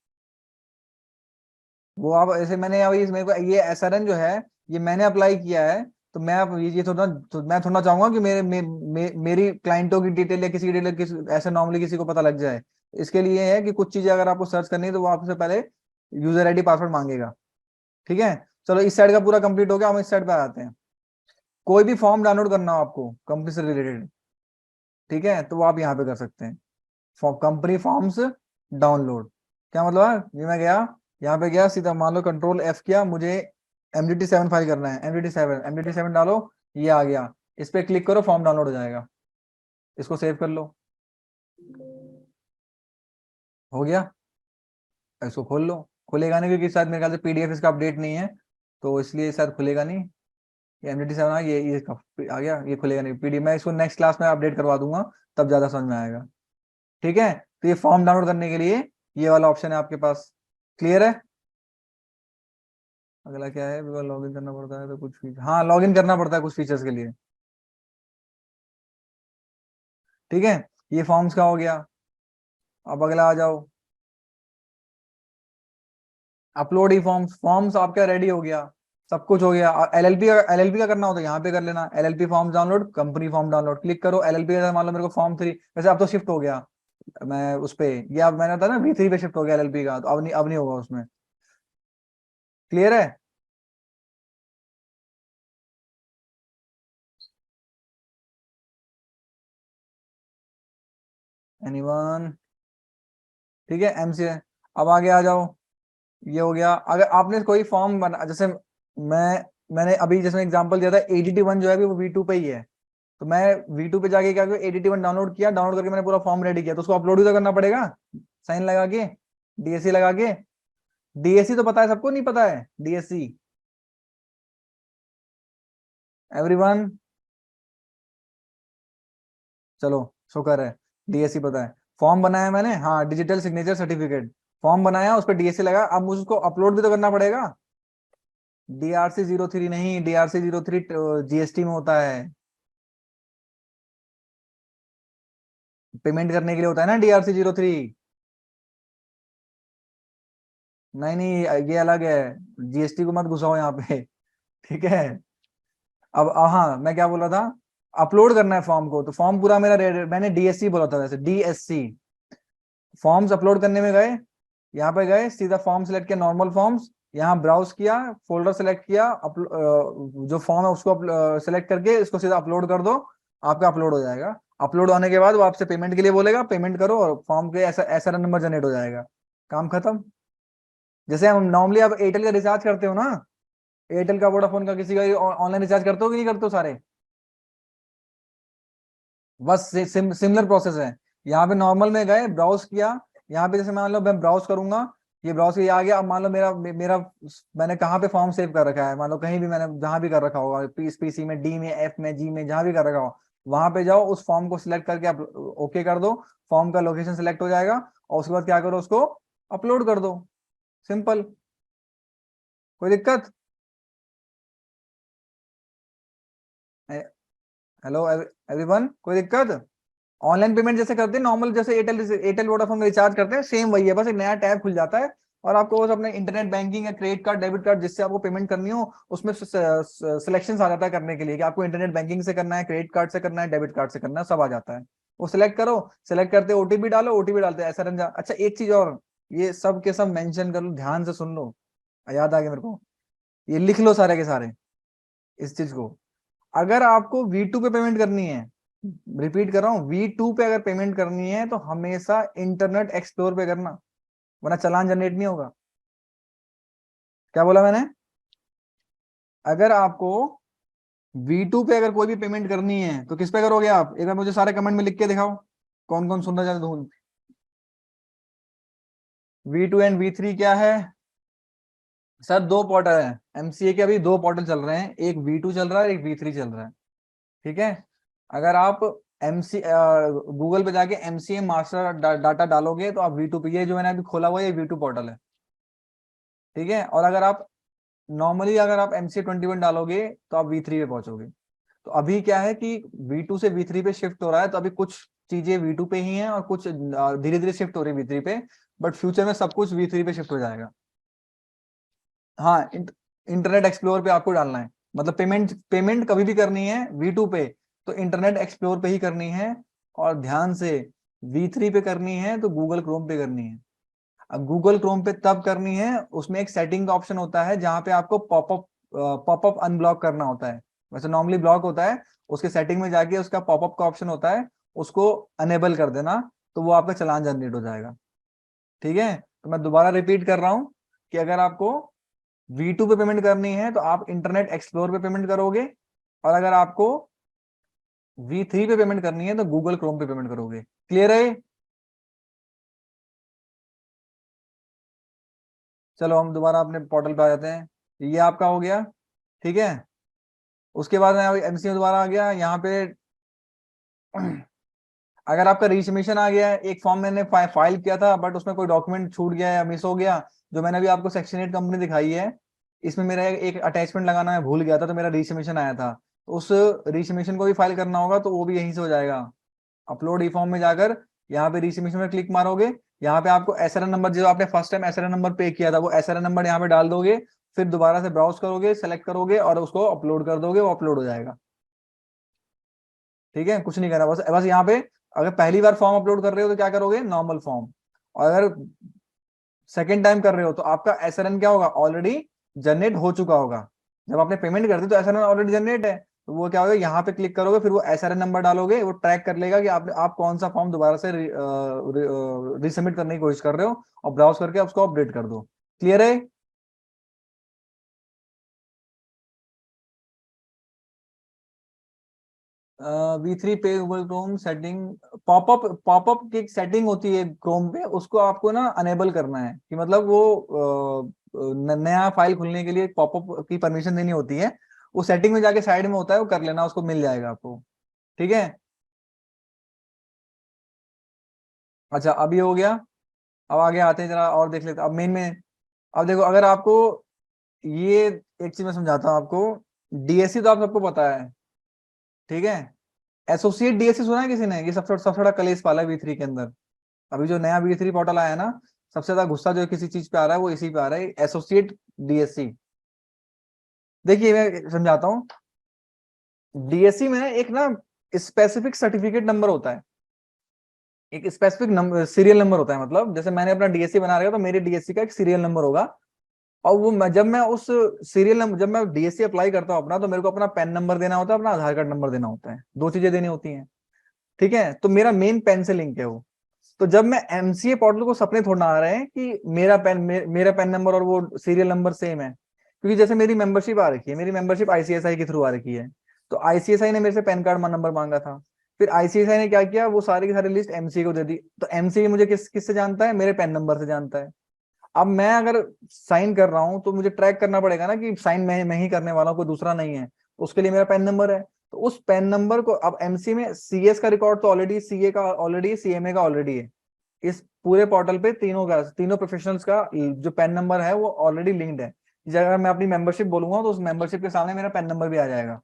वो आप ऐसे, मैंने अभी मेरे को ये एसआरएन जो है, ये मैंने अप्लाई किया है। तो मैं अब ये थोड़ा, तो मैं थोड़ा चाहूंगा कि मेरी क्लाइंटों की डिटेल या किसी की डिटेल ऐसे नॉर्मली किसी को पता लग जाए। इसके लिए है कि कुछ चीजें अगर आपको सर्च करनी है तो वो आपसे पहले यूजर आईडी पासवर्ड मांगेगा। ठीक है, चलो इस साइड का पूरा कंप्लीट हो गया, हम इस साइड पे आ जाते हैं। कोई भी फॉर्म डाउनलोड करना हो आपको कंपनी से रिलेटेड, ठीक है, तो वो आप यहाँ पे कर सकते हैं, कंपनी फॉर्म्स डाउनलोड। क्या मतलब है, ये मैं गया, यहाँ पे गया सीधा, मान लो कंट्रोल एफ किया, मुझे MDT7 फाइल करना है, MDT7 डालो, ये आ गया, इस पे क्लिक करो, फॉर्म डाउनलोड हो जाएगा, इसको सेव कर लो, हो गया। इसको खोल लो, खुलेगा नहीं क्योंकि शायद मेरे ख्याल से PDF इसका अपडेट नहीं है, तो इसलिए शायद खुलेगा नहीं। ये MDT7 आ गया, ये इसका आ गया, ये खुलेगा नहीं PDF, मैं इसको नेक्स्ट क्लास में अपडेट करवा दूंगा, तब ज्यादा समझ में आएगा। ठीक है, तो ये फॉर्म डाउनलोड करने के लिए ये वाला ऑप्शन है आपके पास, क्लियर है। अगला क्या है, लॉगिन करना पड़ता है तो कुछ फीचर, हाँ लॉगिन करना पड़ता है कुछ फीचर्स के लिए। ठीक है, ये फॉर्म्स का हो गया। अब अगला आ जाओ, अपलोड ई फॉर्म्स, फॉर्म्स आपका रेडी हो गया, सब कुछ हो गया। LLP का करना हो तो यहाँ पे कर लेना, LLP form download, company form download, click करो। LLP का मान लो मेरे को फॉर्म 3, वैसे अब तो शिफ्ट हो गया, मैं उस पे, ये अब मैंने बताया ना V3 पे शिफ्ट हो गया LLP का, तो अब नहीं होगा उसमें, क्लियर है। एनीवन, ठीक है, MC। अब आगे आ जाओ, ये हो गया। अगर आपने कोई फॉर्म बना, जैसे मैंने अभी जैसे एग्जांपल दिया था, ADT1 जो है अभी वो V2 पे ही है, तो मैं V2 पे जाके क्या किया, ADT1 डाउनलोड किया, डाउनलोड करके मैंने पूरा फॉर्म रेडी किया, तो उसको अपलोड भी तो करना पड़ेगा, साइन लगा के, DSC लगा के। DSC तो पता है सबको, नहीं पता है DSC, एवरीवन, चलो शुक्र है, DSC पता है। फॉर्म बनाया मैंने, हाँ डिजिटल सिग्नेचर सर्टिफिकेट, फॉर्म बनाया, उस पर DSC लगा, अब मुझे उसको अपलोड भी तो करना पड़ेगा। DRC 03 नहीं, DRC 03 GST में होता है, पेमेंट करने के लिए होता है ना DRC 03। नहीं नहीं, ये अलग है, GST को मत घुसाओ यहाँ पे। ठीक है, अब हाँ मैं क्या बोल रहा था, अपलोड करना है फॉर्म को, तो फॉर्म पूरा मेरा मैंने DSC बोला था, वैसे DSC। फॉर्म्स अपलोड करने में गए, यहाँ पे गए, सीधा फॉर्म सेलेक्ट किया, नॉर्मल फॉर्म्स, यहाँ ब्राउज किया, फोल्डर सेलेक्ट किया, जो फॉर्म है उसको सेलेक्ट करके इसको सीधा अपलोड कर दो, आपका अपलोड हो जाएगा। अपलोड होने के बाद वो आपसे पेमेंट के लिए बोलेगा, पेमेंट करो और फॉर्म के ऐसा ऐसा नंबर जनरेट हो जाएगा, काम खत्म। जैसे हम नॉर्मली आप एयरटेल का रिचार्ज करते हो ना, एयरटेल का, वोडाफोन का, किसी का ऑनलाइन रिचार्ज करते हो कि नहीं करते हो सारे, बस सिमिलर प्रोसेस है। यहाँ पे नॉर्मल में गए, ब्राउज किया, यहाँ पे जैसे मान लो मैं ब्राउज करूंगा, ये ब्राउज किया आ गया। अब मान लो मेरा मैंने कहाँ पे फॉर्म सेव कर रखा है, मान लो कहीं भी मैंने जहां भी कर रखा होगा, PC में, D में, F में, G में, जहां भी कर रखा हो, वहां पे जाओ, उस फॉर्म को सिलेक्ट करके आप ओके कर दो, फॉर्म का लोकेशन सिलेक्ट हो जाएगा, और उसके बाद क्या करो, उसको अपलोड कर दो, सिंपल, कोई दिक्कत। हेलो एवरीवन, कोई दिक्कत। ऑनलाइन पेमेंट जैसे करते हैं नॉर्मल, जैसे एयरटेल वोडाफोन में रिचार्ज करते हैं, सेम वही है, बस एक नया टैब खुल जाता है, और आपको बस अपने इंटरनेट बैंकिंग या क्रेडिट कार्ड, डेबिट कार्ड, जिससे आपको पेमेंट करनी हो, उसमें सिलेक्शन आ जाता है करने के लिए, कि आपको इंटरनेट बैंकिंग से करना है, क्रेडिट कार्ड से करना है, डेबिट कार्ड से करना है, सब आ जाता है। वो सिलेक्ट करो, सिलेक्ट करते OTP डालो, OTP डालते ऐसा रंजा। अच्छा एक चीज और, ये सब के सब मेंशन कर लो, ध्यान से सुन लो, याद आ गया मेरे को, ये लिख लो सारे के सारे इस चीज को। अगर आपको V2 पे पेमेंट करनी है, रिपीट कर रहा हूं, V2 पे अगर पेमेंट करनी है तो हमेशा इंटरनेट एक्सप्लोर पे करना, वरना चालान जनरेट नहीं होगा। क्या बोला मैंने, अगर आपको V2 पे अगर कोई भी पेमेंट करनी है तो किस पे करोगे आप, एक बार मुझे सारे कमेंट में लिख के दिखाओ, कौन कौन सुनना चाहते हो। V2 एंड V3 क्या है सर, दो पोर्टल है, MCA के अभी दो पोर्टल चल रहे हैं, एक V2 चल रहा है, एक V3 चल रहा है। ठीक है, अगर आप गूगल पे जाके MCA मास्टर डाटा डालोगे तो आप V2 पे, ये जो मैंने अभी खोला हुआ है, ये V2 पोर्टल है। ठीक है, और अगर आप नॉर्मली अगर आप MCA 21 डालोगे तो आप V3 पे पहुंचोगे। तो अभी क्या है कि V2 से V3 पे शिफ्ट हो रहा है, तो अभी कुछ चीजें V2 पे ही हैं और कुछ धीरे धीरे शिफ्ट हो रही है V3 पे, बट फ्यूचर में सब कुछ V3 पे शिफ्ट हो जाएगा। हाँ, इंटरनेट एक्सप्लोर पे आपको डालना है, मतलब पेमेंट पेमेंट कभी भी करनी है V2 पे तो इंटरनेट एक्सप्लोर पे ही करनी है, और ध्यान से V3 पे करनी है तो गूगल क्रोम पे करनी है। अब गूगल क्रोम पे तब करनी है, उसमें एक सेटिंग का ऑप्शन होता है जहां पे आपको पॉपअप अनब्लॉक करना होता है, वैसे नॉर्मली ब्लॉक होता है, उसके सेटिंग में जाके उसका पॉपअप का ऑप्शन होता है, उसको अनेबल कर देना, तो वो आपका चालान जनरेट हो जाएगा। ठीक है, तो मैं दोबारा रिपीट कर रहा हूं कि अगर आपको V2 पे पेमेंट करनी है तो आप इंटरनेट एक्सप्लोर पे पेमेंट करोगे, और अगर आपको V3 पे पेमेंट करनी है तो गूगल क्रोम पे पेमेंट करोगे। क्लियर है? चलो हम दोबारा अपने पोर्टल पे आ जाते हैं। ये आपका हो गया, ठीक है। उसके बाद में एमसीए दोबारा आ गया यहाँ पे। अगर आपका रिसबमिशन आ गया है, एक फॉर्म मैंने फाइल किया था बट उसमें कोई डॉक्यूमेंट छूट गया या मिस हो गया, जो मैंने अभी आपको सेक्शन 8 कंपनी दिखाई है, इसमें मेरा एक अटैचमेंट लगाना मैं भूल गया था तो मेरा रिसबमिशन आया था, तो उस रिसबमिशन को भी फाइल करना होगा, तो वो भी यहीं से हो जाएगा। अपलोड ई फॉर्म में जाकर यहाँ पे रिसबमिशन में क्लिक मारोगे, यहाँ पे आपको एसएरएन नंबर, जो आपने फर्स्ट टाइम एसएरएन नंबर पे किया था वो एसएरएन नंबर यहाँ पे डाल दोगे, फिर दोबारा से ब्राउज करोगे, सेलेक्ट करोगे और उसको अपलोड कर दोगे, वो अपलोड हो जाएगा। ठीक है, कुछ नहीं करना, बस बस यहाँ पे अगर पहली बार फॉर्म अपलोड कर रहे हो तो क्या करोगे, नॉर्मल फॉर्म, और अगर सेकेंड टाइम कर रहे हो तो आपका एसएरएन क्या होगा, ऑलरेडी जनरेट हो चुका होगा। जब आपने पेमेंट कर दी तो एसएरएन ऑलरेडी जनरेट है, तो वो क्या होगा, यहाँ पे क्लिक करोगे, फिर वो एसआरएन नंबर डालोगे, वो ट्रैक कर लेगा कि आप कौन सा फॉर्म दोबारा से रिसबमिट करने की कोशिश कर रहे हो, और ब्राउज करके उसको अपडेट कर दो। क्लियर है? V3 पे गूगल क्रोम सेटिंग, पॉपअप की एक सेटिंग होती है क्रोम पे, उसको आपको ना अनेबल करना है, कि मतलब वो नया फाइल खुलने के लिए पॉपअप की परमिशन देनी होती है, वो सेटिंग में जाके साइड में होता है, वो कर लेना, उसको मिल जाएगा आपको। ठीक है, अच्छा अब ये हो गया। अब आगे आते हैं, जरा और देख लेते हैं अब मेन में। अब देखो, अगर आपको ये एक चीज मैं समझाता हूँ आपको। डीएससी तो आप सबको पता है, ठीक है। एसोसिएट डीएससी सुना है किसी ने? ये सबसे बड़ा कलेश वाला है V3 के अंदर। अभी जो नया V3 पोर्टल आया है ना, सबसे ज्यादा गुस्सा जो किसी चीज पे आ रहा है वो इसी पे आ रहा है, एसोसिएट डीएससी। देखिए मैं समझाता हूँ। डीएससी में एक ना स्पेसिफिक सर्टिफिकेट नंबर होता है, एक स्पेसिफिक नंबर, सीरियल नंबर होता है। मतलब जैसे मैंने अपना डीएससी बना रखा तो मेरे डीएससी का एक सीरियल नंबर होगा, और वो जब मैं उस सीरियल नंबर, जब मैं डीएससी अप्लाई करता हूँ अपना, तो मेरे को अपना पैन नंबर देना होता है, अपना आधार कार्ड नंबर देना होता है, दो चीजें देनी होती हैं। ठीक है, तो मेरा मेन पेन से लिंक है वो। तो जब मैं एमसीए पोर्टल को, सपने थोड़ा आ रहे हैं कि मेरा पेन नंबर और वो सीरियल नंबर सेम है, क्योंकि जैसे मेरी मेंबरशिप आ रखी है, मेरी मेंबरशिप आईसीएसआई के थ्रू आ रखी है, तो आईसीएसआई ने मेरे से पैन कार्ड नंबर मांगा था, फिर आईसीएसआई ने क्या किया, वो सारी की सारी लिस्ट एमसीए को दे दी, तो एमसीए मुझे किससे जानता है, मेरे पैन नंबर से जानता है। अब मैं अगर साइन कर रहा हूं तो मुझे ट्रैक करना पड़ेगा ना कि साइन मैं ही करने वाला हूं, कोई दूसरा नहीं है, उसके लिए मेरा पैन नंबर है। तो उस पैन नंबर को अब एमसी में सीएस का रिकॉर्ड तो ऑलरेडी, सीए का ऑलरेडी, सीएमए का ऑलरेडी है, इस पूरे पोर्टल पे तीनों प्रोफेशनल्स का जो पैन नंबर है वो ऑलरेडी लिंक्ड है। अगर मैं अपनी मेंबरशिप बोलूंगा तो उस मेंबरशिप के सामने मेरा पैन नंबर भी आ जाएगा।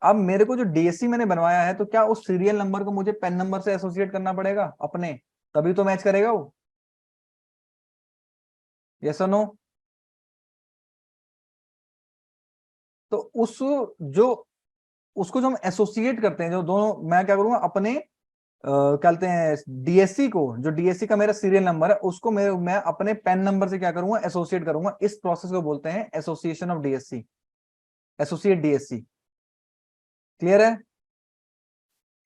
अब मेरे को जो डीएससी मैंने बनवाया है, तो क्या उस सीरियल नंबर को मुझे पैन नंबर से एसोसिएट करना पड़ेगा अपने, तभी तो मैच करेगा वो। यस और नो? तो जो उसको जो हम एसोसिएट करते हैं, जो दोनों, मैं क्या करूंगा अपने क्या कहते हैं, डीएससी को, जो डीएससी का मेरा सीरियल नंबर है उसको मैं अपने पैन नंबर से क्या करूंगा, एसोसिएट करूंगा। इस प्रोसेस को बोलते हैं association of DSC, associate DSC. Clear है?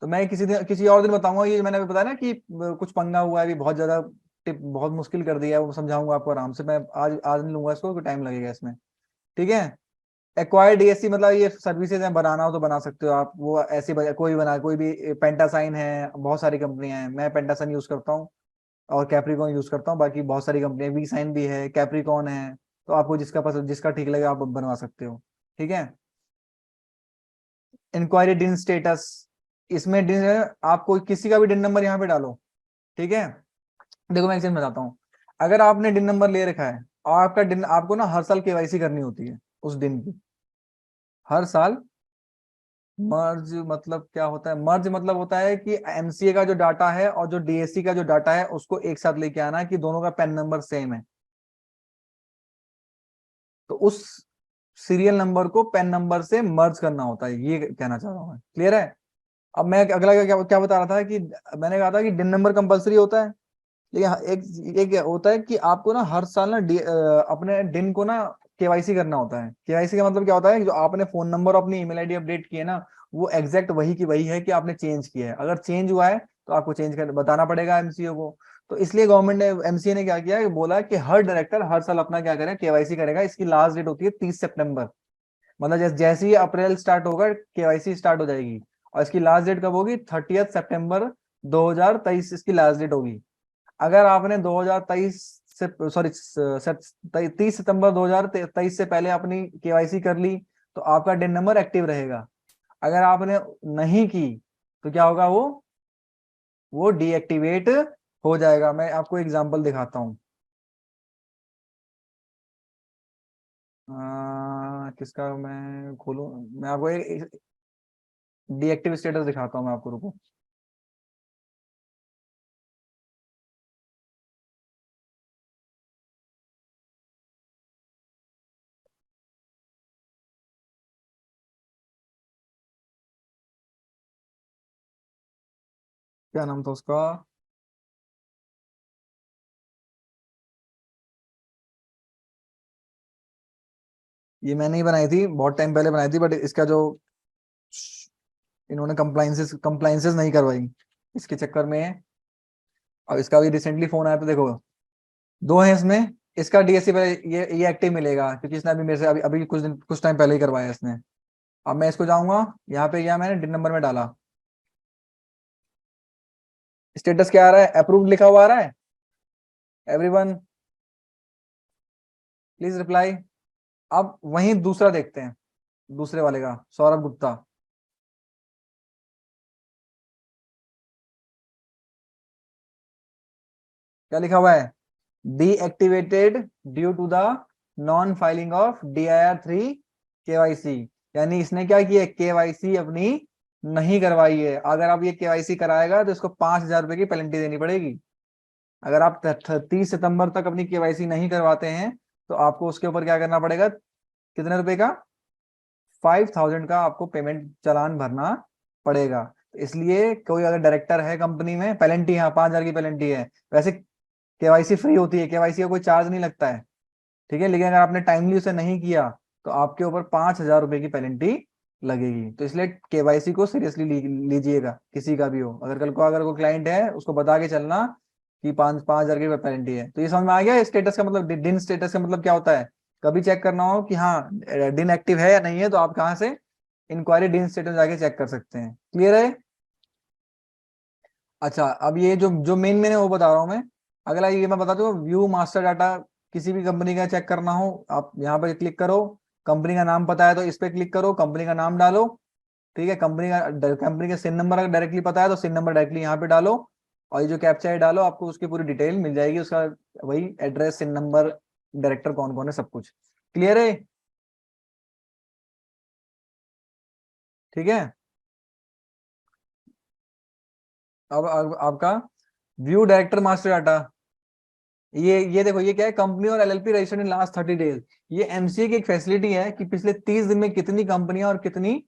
तो मैं किसी और दिन बताऊंगा, ये मैंने बताया ना कि कुछ पंगा हुआ है अभी बहुत ज्यादा, टिप बहुत मुश्किल कर दिया है, वो समझाऊंगा आपको आराम से। मैं आज नहीं लूंगा इसको, टाइम लगेगा इसमें। ठीक है। एक्वायर्ड डीएससी मतलब ये सर्विसेज हैं, बनाना हो तो बना सकते हो आप, वो ऐसी कोई भी बना, कोई भी, पेंटासाइन है, बहुत सारी कंपनियां हैं, मैं पेंटासाइन यूज करता हूँ और कैप्रिकॉन यूज करता हूँ, बाकी बहुत सारी कंपनियां, वी साइन भी है, कैप्रिकॉन है, तो आपको जिसका पसंद, जिसका ठीक लगे आप बनवा सकते हो। ठीक है। इंक्वायरी डिन स्टेटस, इसमें डिन, आप कोई किसी का भी डिन नंबर यहाँ पे डालो। ठीक है। देखो मैं एक चीज बताता हूँ, अगर आपने डिन नंबर ले रखा है और आपका डिन, आपको ना हर साल केवाईसी करनी होती है उस दिन की, हर साल। मर्ज मतलब क्या होता है, मर्ज मतलब होता है कि एमसीए का जो डाटा है और जो डीएससी का जो डाटा है उसको एक साथ लेके आना है, कि दोनों का पैन नंबर सेम है, तो उस सीरियल नंबर को पैन नंबर से मर्ज करना होता है, ये कहना चाह रहा हूँ मैं। क्लियर है? अब मैं अगला क्या बता रहा था कि मैंने कहा था कि डिन नंबर कंपलसरी होता है, लेकिन एक होता है कि आपको ना हर साल ना अपने डिन को ना केवाईसी करना होता है। केवाईसी का मतलब क्या होता है कि जो आपने फोन नंबर और अपनी ईमेल आईडी अपडेट की है ना, वो एग्जैक्ट वही की वही है कि आपने चेंज किया है। अगर चेंज हुआ है तो आपको चेंज कर बताना पड़ेगा एमसीओ को। तो इसलिए गवर्नमेंट ने, एमसीए ने क्या किया कि बोला कि हर डायरेक्टर हर साल अपना क्या करे, केवाईसी करेगा। इसकी लास्ट डेट होती है 30 सितंबर। मतलब जैसे ही अप्रैल स्टार्ट होगा केवाईसी स्टार्ट हो जाएगी। और इसकी लास्ट डेट कब होगी? 30 सितंबर 2023 इसकी लास्ट डेट होगी। अगर आपने 2023 से, सॉरी 30 सितंबर 2023 से पहले अपनी केवाईसी कर ली तो आपका डिन नंबर एक्टिव रहेगा। अगर आपने नहीं की तो क्या होगा? वो डीएक्टिवेट हो जाएगा। मैं आपको एग्जांपल दिखाता हूँ। किसका मैं खोलूं? मैं आपको एक डीएक्टिव स्टेटस दिखाता हूँ मैं आपको, रुको। क्या नाम था उसका? ये मैंने ही बनाई थी, बहुत टाइम पहले बनाई थी, बट इसका जो इन्होंने कंप्लाइंसेस नहीं करवाई, इसके चक्कर में। अब इसका भी रिसेंटली फोन आया तो देखो, दो है इसमें। इसका डीएससी पे ये एक्टिव मिलेगा क्योंकि इसने अभी मेरे से अभी अभी कुछ टाइम पहले ही करवाया इसने। अब मैं इसको जाऊंगा, यहाँ पे गया, मैंने डिन नंबर में डाला, स्टेटस क्या आ रहा है? अप्रूव्ड लिखा हुआ आ रहा है। Everyone please reply. अब वहीं दूसरा देखते हैं, दूसरे वाले का, सौरभ गुप्ता। क्या लिखा हुआ है? Deactivated due to the non filing of DIR3 KYC. यानी इसने क्या किया? केवाईसी अपनी नहीं करवाई है। अगर आप ये केवाईसी कराएगा तो इसको 5,000 रुपए की पेनल्टी देनी पड़ेगी। अगर आप 30 सितंबर तक अपनी केवाईसी नहीं करवाते हैं तो आपको उसके ऊपर क्या करना पड़ेगा? कितने रुपए का? 5,000 का आपको पेमेंट चालान भरना पड़ेगा। तो इसलिए कोई अगर डायरेक्टर है कंपनी में, पेनल्टी, हाँ 5,000 की पेनल्टी है। वैसे केवाईसी फ्री होती है, केवाईसी का कोई चार्ज नहीं लगता है, ठीक है। लेकिन अगर आपने टाइमली उसे नहीं किया तो आपके ऊपर 5,000 रुपए की पेनल्टी लगेगी। तो इसलिए केवाईसी को सीरियसली लीजिएगा, किसी का भी हो। अगर कल को अगर कोई क्लाइंट है उसको बता के चलना कि 5,000 की पेनल्टी है। तो ये समझ में आ गया स्टेटस का मतलब? डिन स्टेटस का मतलब क्या होता है? कभी चेक करना हो कि हाँ डिन एक्टिव है या नहीं है तो आप कहाँ से? इंक्वायरी डिन स्टेटस जाके चेक कर सकते हैं। क्लियर है? अच्छा, अब ये जो जो मेन मैंने वो बता रहा हूँ मैं। अगला ये मैं बता दूँ, व्यू मास्टर डाटा। किसी भी कंपनी का चेक करना हो, आप यहाँ पे क्लिक करो। कंपनी का नाम पता है तो इस पे क्लिक करो, कंपनी का नाम डालो, ठीक है। कंपनी का सिन नंबर अगर डायरेक्टली पता है तो सिन नंबर डायरेक्टली यहाँ पे डालो। और ये जो कैप्चा है डालो, आपको उसकी पूरी डिटेल मिल जाएगी, उसका वही एड्रेस, सिन नंबर, डायरेक्टर कौन कौन है, सब कुछ। क्लियर है? ठीक है। अब आपका व्यू डायरेक्टर मास्टर डाटा। ये देखो, ये क्या है? कंपनी और LLP registered in last 30 days. ये एमसीए की एक फैसिलिटी है कि पिछले 30 दिन में कितनी कंपनियां और कितनी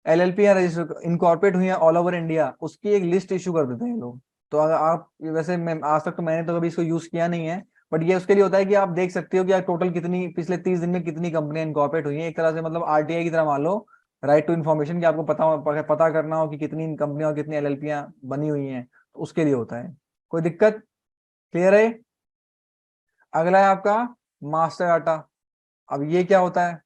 एलएलपी रजिस्टर इनकॉर्पोरेट हुई है ऑल ओवर इंडिया, उसकी एक लिस्ट इशू कर देते हैं लोग। तो अगर आप, वैसे मैं आज तक तो मैंने तो कभी इसको यूज किया नहीं है, बट ये उसके लिए होता है कि आप देख सकते हो कि टोटल कितनी पिछले 30 दिन में कितनी कंपनियां इनकॉर्पोरेट हुई है। एक तरह से मतलब आरटीआई की तरह मान लो, राइट टू इन्फॉर्मेशन, कि आपको पता करना हो कि कितनी कंपनियां और कितनी एलएलपियां बनी हुई हैं, तो उसके लिए होता है। कोई दिक्कत? क्लियर है? अगला है आपका मास्टर डाटा। अब ये क्या होता है?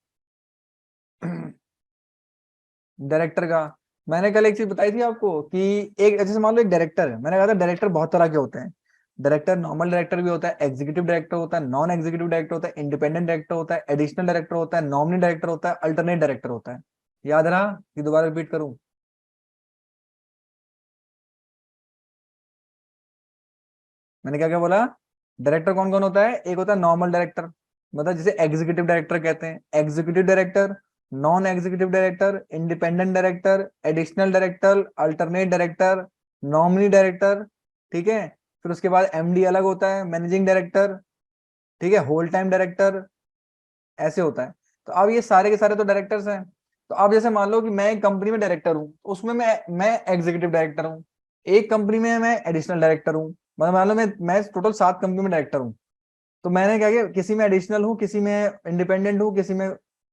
डायरेक्टर का, मैंने कल एक चीज बताई थी आपको कि एक, जैसे मान लो एक डायरेक्टर है, मैंने कहा था डायरेक्टर बहुत तरह के होते हैं। डायरेक्टर नॉर्मल डायरेक्टर भी होता है, एग्जीक्यूटिव डायरेक्टर होता है, नॉन एग्जीक्यूटिव डायरेक्टर होता है, इंडिपेंडेंट डायरेक्टर होता है, एडिशनल डायरेक्टर होता है, नॉमिनी डायरेक्टर होता है, अल्टरनेट डायरेक्टर होता है। याद रहा कि दोबारा रिपीट करूं? मैंने क्या क्या बोला? डायरेक्टर कौन कौन होता है? एक होता है नॉर्मल डायरेक्टर, मतलब जिसे एग्जीक्यूटिव डायरेक्टर कहते हैं। Executive director, non executive director, independent director, additional director, alternate director, nominee director, ठीक है। फिर उसके बाद एमडी अलग होता है, मैनेजिंग डायरेक्टर, ठीक है, होल टाइम डायरेक्टर, ऐसे होता है। तो अब ये सारे के सारे तो डायरेक्टर्स हैं। तो अब जैसे मान लो कि मैं एक कंपनी में डायरेक्टर हूँ, तो उसमें मैं एग्जीक्यूटिव डायरेक्टर हूँ। एक कंपनी में मैं एडिशनल डायरेक्टर हूँ, मतलब मान लो मैं टोटल 7 कंपनी में डायरेक्टर हूँ। तो मैंने क्या किया, किसी में एडिशनल हूँ, किसी में इंडिपेंडेंट हूँ, किसी में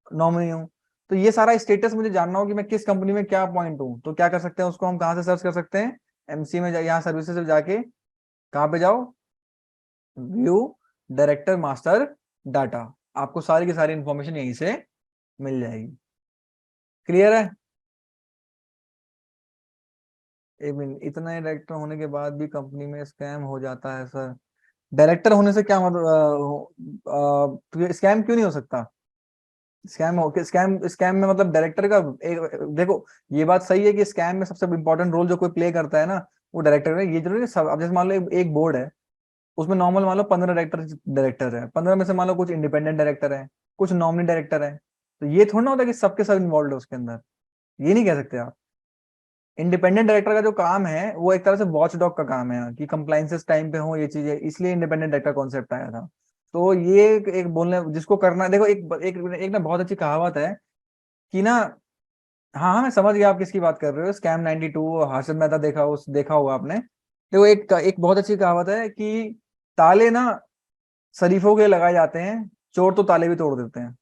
नॉमिनी हूँ। तो ये सारा स्टेटस मुझे जानना हो कि मैं किस कंपनी में क्या पॉइंट हूँ, तो क्या कर सकते हैं, उसको हम कहाँ से सर्च कर सकते हैं? एमसी में यहाँ सर्विसेज में जाके कहाँ पे जाओ, व्यू डायरेक्टर मास्टर डाटा, आपको सारी की सारी इंफॉर्मेशन यहीं से मिल जाएगी। क्लियर है? एक मिनट, इतना डायरेक्टर होने के बाद भी कंपनी में स्कैम हो जाता है सर? डायरेक्टर होने से क्या मतलब स्कैम क्यों नहीं हो सकता? स्कैम में मतलब डायरेक्टर का एक, देखो ये बात सही है कि स्कैम में सबसे इंपॉर्टेंट रोल जो कोई प्ले करता है ना, वो डायरेक्टर है। ये जरूरी है सब, अब जैसे मान लो एक बोर्ड है, उसमें नॉर्मल मान लो 15 डायरेक्टर डायरेक्टर है, 15 में से मान लो कुछ इंडिपेंडेंट डायरेक्टर है, कुछ नॉमिनी डायरेक्टर है, तो ये थोड़ा ना होता कि सबके सब इन्वॉल्व है उसके अंदर, ये नहीं कह सकते आप। इंडिपेंडेंट डायरेक्टर का जो काम है वो एक तरह से वॉच डॉग का काम है कि कंप्लाइंसेस टाइम पे हो, ये चीजें, इसलिए इंडिपेंडेंट डायरेक्टर कॉन्सेप्ट आया था। तो ये एक बोलने जिसको करना है, देखो एक ना बहुत अच्छी कहावत है कि ना, हाँ हाँ मैं समझ गया आप किसकी बात कर रहे हो, स्कैम 92, हर्षद मेहता देखा होगा आपने। देखो एक बहुत अच्छी कहावत है कि ताले ना शरीफों के लगाए जाते हैं, चोर तो ताले भी तोड़ देते हैं।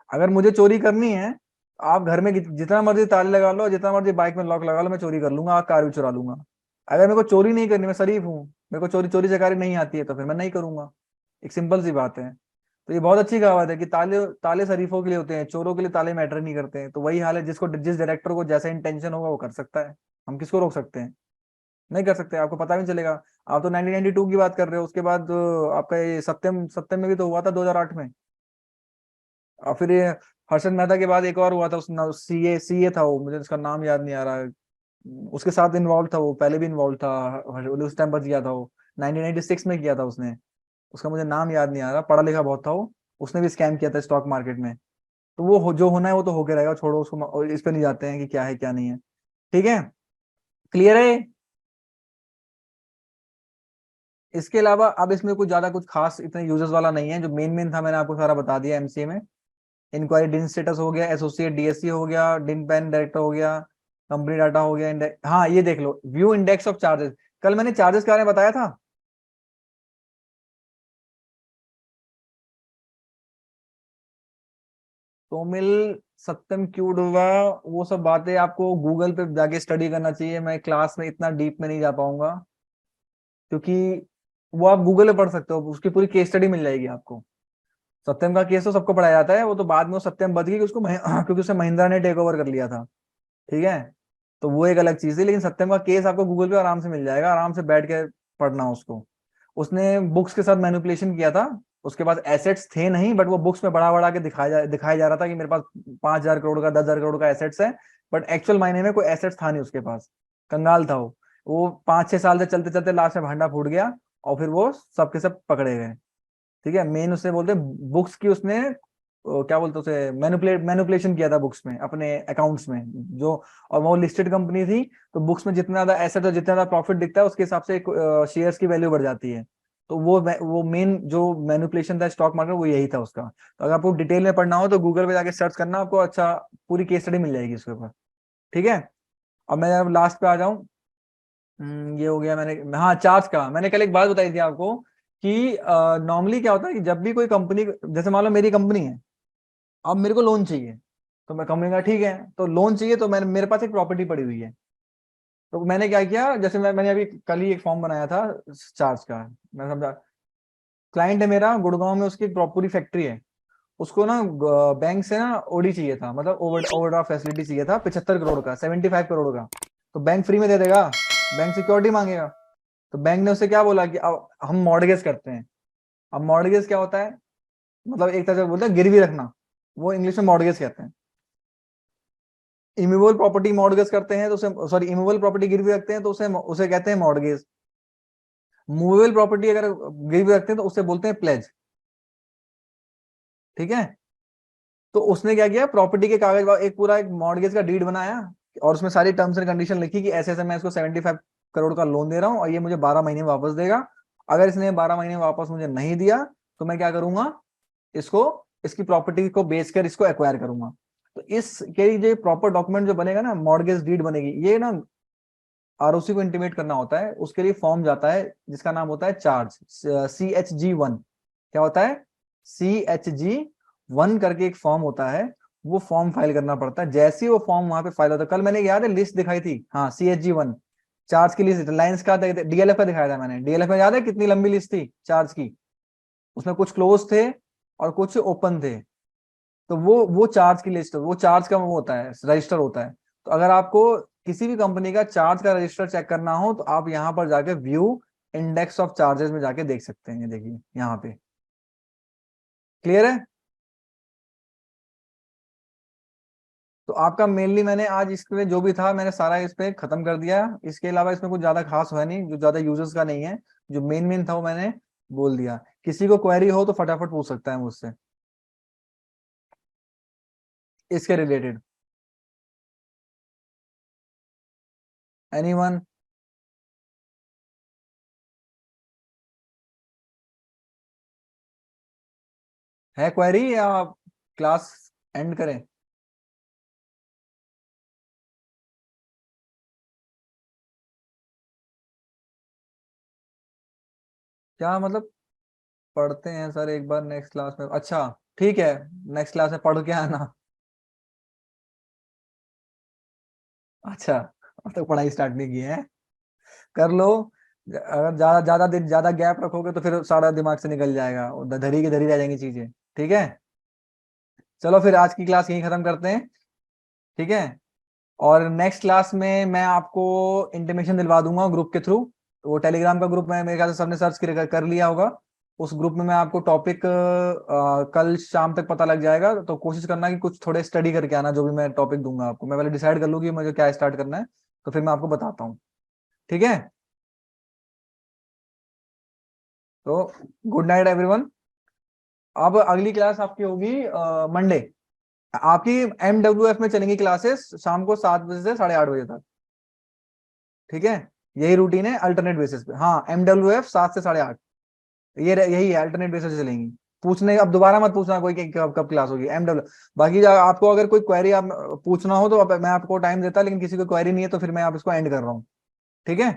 अगर मुझे चोरी करनी है, आप घर में जितना मर्जी ताले लगा लो, जितना मर्जी बाइक में लॉक लगा लो, मैं चोरी कर लूंगा, कार भी चुरा लूंगा। अगर मेरे को चोरी नहीं करनी, मैं शरीफ हूँ, मेरे को चोरी चोरी चकारी नहीं आती है, तो फिर मैं नहीं करूंगा। एक सिंपल सी बात है। तो ये बहुत अच्छी कहावत है कि ताले ताले शरीफों के लिए होते हैं, चोरों के लिए ताले मैटर नहीं करते हैं। तो वही हाल है, जिस डायरेक्टर को जैसा इंटेंशन होगा वो कर सकता है। हम किसको रोक सकते हैं? नहीं कर सकते, आपको पता भी नहीं चलेगा। आप तो 1992 की बात कर रहे हो, उसके बाद आपका ये सत्यम सत्यम में भी तो हुआ था 2008 में। और फिर ये हर्षद मेहता के बाद एक और हुआ था, सीए था वो, मुझे उसका नाम याद नहीं आ रहा है। उसके साथ इन्वॉल्व था वो, पहले भी इन्वॉल्व था, उस टाइम बच गया था वो। 1996 में किया था उसने, उसका मुझे नाम याद नहीं आ रहा, पढ़ा लिखा बहुत था वो। उसने भी स्कैम किया था स्टॉक मार्केट में। तो जो होना है वो तो होके रहेगा, छोड़ो उसको, और इस पे नहीं जाते हैं कि क्या है क्या नहीं है। ठीक है, क्लियर है? इसके अलावा अब इसमें कुछ ज्यादा कुछ खास इतने यूजर्स वाला नहीं है, जो मेन मेन था मैंने आपको सारा बता दिया एमसीए में। इंक्वायरी डिन स्टेटस हो गया, एसोसिएट डीएससी हो गया, डिन पैन डायरेक्टर हो गया, कंपनी डाटा हो गया, हाँ ये देख लो, व्यू इंडेक्स ऑफ चार्जेस। कल मैंने चार्जेस के बारे में बताया था। तो मिल सत्यम क्यूड हुआ, वो सब बातें आपको गूगल पे जाके स्टडी करना चाहिए, मैं क्लास में इतना डीप में नहीं जा पाऊंगा, क्योंकि वो आप गूगल पे पढ़ सकते हो, उसकी पूरी केस स्टडी मिल जाएगी आपको। सत्यम का केस तो सबको पढ़ाया जाता है, वो तो बाद में वो सत्यम बच गई कि क्योंकि उसे महिंद्रा ने टेक ओवर कर लिया था। ठीक है, तो वो एक अलग चीज है, लेकिन सत्यम का केस आपको गूगल पे आराम से मिल जाएगा, आराम से बैठ के पढ़ना उसको। उसने बुक्स के साथ मैनिपुलेशन किया था, उसके पास एसेट्स थे नहीं, बट वो बुक्स में बढ़ा बढ़ा के दिखाया जा रहा था कि मेरे पास 5,000 करोड़ का 10,000 करोड़ का एसेट्स है। बट एक्चुअल मायने में कोई एसेट्स था नहीं उसके पास, कंगाल था वो 5-6 साल से चलते चलते लास्ट में भांडा फूट गया, और फिर वो सबके सब पकड़े गए। ठीक है, मेन उसे बोलते हैं बुक्स की, उसने क्या बोलते हैं उसे, मैनिपुलेशन किया था बुक्स में, अपने अकाउंट्स में जो। और वो लिस्टेड कंपनी थी, तो बुक्स में जितना ज्यादा एसेट और जितना ज्यादा प्रॉफिट दिखता है, उसके हिसाब से शेयर्स की वैल्यू बढ़ जाती है। तो वो मेन जो मैनिपुलेशन था स्टॉक मार्केट, वो यही था उसका। तो अगर आपको डिटेल में पढ़ना हो तो गूगल पे जाके सर्च करना, आपको अच्छा पूरी केस स्टडी मिल जाएगी उसके ऊपर। ठीक है, अब मैं अब लास्ट पे आ जाऊं। ये हो गया मैंने, हाँ चार्ज का मैंने कल एक बात बताई थी आपको कि नॉर्मली क्या होता है कि जब भी कोई कंपनी, जैसे मान लो मेरी कंपनी है, अब मेरे को लोन चाहिए, तो मैं कंपनी का ठीक है, तो लोन चाहिए, तो मैंने, मेरे पास एक प्रॉपर्टी पड़ी हुई है। तो मैंने क्या किया, जैसे मैंने अभी कल ही एक फॉर्म बनाया था चार्ज का। मैं समझा, क्लाइंट है मेरा गुड़गांव में, उसकी एक पूरी फैक्ट्री है, उसको ना बैंक से ना ओडी चाहिए था, मतलब ओवरड्राफ्ट फैसिलिटी चाहिए था, 75 करोड़ का, 75 करोड़ का। तो बैंक फ्री में दे देगा? बैंक सिक्योरिटी मांगेगा। तो बैंक ने उससे क्या बोला कि अब हम मॉर्गेज करते हैं। अब मॉर्गेज क्या होता है, मतलब एक तरह से बोलते हैं गिरवी रखना, वो इंग्लिश में मॉर्गेज कहते हैं। इमूवेबल प्रॉपर्टी मॉर्गेज करते हैं तो उसे, सॉरी इमूवेबल प्रॉपर्टी गिरवी रखते हैं तो उसे उसे कहते हैं मॉर्गेज। मूवेबल प्रॉपर्टी अगर गिरवी रखते हैं तो उसे बोलते हैं प्लेज। ठीक है, तो उसने क्या किया, प्रॉपर्टी के कागज एक पूरा एक मॉर्गेज का डीड बनाया, और उसमें सारी टर्म्स एंड कंडीशन लिखी कि ऐसे ऐसे मैं इसको 75 करोड़ का लोन दे रहा हूँ, और ये मुझे 12 महीने में वापस देगा। अगर इसने 12 महीने में वापस मुझे नहीं दिया, तो मैं क्या करूंगा, इसको, इसकी प्रॉपर्टी को बेचकर इसको एक्वायर करूंगा। तो इस के जो प्रॉपर डॉक्यूमेंट जो बनेगा ना, मॉर्गेज डीड बनेगी, ये ना आरओसी को इंटीमेट करना होता है, उसके लिए फॉर्म जाता है जिसका नाम होता है चार्ज, CHG 1। क्या होता है? CHG 1 करके एक फॉर्म होता है, वो फॉर्म फाइल करना पड़ता है। जैसे ही वो फॉर्म वहां पे फाइल होता है, कल मैंने याद है लिस्ट दिखाई थी, हाँ CHG 1, चार्ज की लिस्ट, लाइंस का डीएलएफ का दिखाया था मैंने। डीएलएफ में याद है कितनी लंबी लिस्ट थी चार्ज की, उसमें कुछ क्लोज थे और कुछ ओपन थे। तो वो चार्ज की लिस्ट, वो चार्ज का वो होता है, रजिस्टर होता है। तो अगर आपको किसी भी कंपनी का चार्ज का रजिस्टर चेक करना हो तो आप यहाँ पर जाके व्यू इंडेक्स ऑफ चार्जेस में जाके देख सकते हैं। देखिए यहाँ पे, क्लियर है? तो आपका मेनली मैंने आज इसमें जो भी था मैंने सारा इस पे खत्म कर दिया। इसके अलावा इसमें कुछ ज्यादा खास है नहीं, जो ज्यादा यूजर्स का नहीं है। जो मेन मेन था वो मैंने बोल दिया। किसी को क्वेरी हो तो फटाफट पूछ सकता है मुझसे इसके रिलेटेड। एनीवन? है क्वेरी या क्लास एंड करें? क्या मतलब? पढ़ते हैं सर एक बार नेक्स्ट क्लास में, अच्छा ठीक है, नेक्स्ट क्लास में पढ़ के आना। अच्छा, अब तक पढ़ाई स्टार्ट नहीं की है, कर लो। अगर ज्यादा ज्यादा दिन ज्यादा गैप रखोगे तो फिर सारा दिमाग से निकल जाएगा और धरी की धरी रह जाएंगी चीजें। ठीक है, चलो फिर आज की क्लास यहीं खत्म करते हैं। ठीक है, और नेक्स्ट क्लास में मैं आपको इंटीमेशन दिलवा दूंगा ग्रुप के थ्रू। वो टेलीग्राम का ग्रुप में मेरे ख्याल से सबने सर्च कर लिया होगा। उस ग्रुप में मैं आपको टॉपिक कल शाम तक पता लग जाएगा। तो कोशिश करना कि कुछ थोड़े स्टडी करके आना, जो भी मैं टॉपिक दूंगा आपको। मैं पहले डिसाइड कर लूँ कि मुझे क्या स्टार्ट करना है, तो फिर मैं आपको बताता हूँ। ठीक है, तो गुड नाइट एवरीवन। अब अगली क्लास आपकी होगी मंडे। आपकी MWF में चलेंगी क्लासेस शाम को 7 बजे से 8:30 बजे तक। ठीक है, यही रूटीन है अल्टरनेट बेसिस पे। हाँ, MWF 7 से 8:30, यही है, अल्टरनेट बेसिस पे चलेंगी। पूछने अब दोबारा मत पूछना कोई कि कब कब क्लास होगी MW। बाकी आपको अगर कोई क्वेरी आप पूछना हो तो मैं आपको टाइम देता, लेकिन किसी को क्वेरी नहीं है तो फिर मैं आप इसको एंड कर रहा हूँ। ठीक है।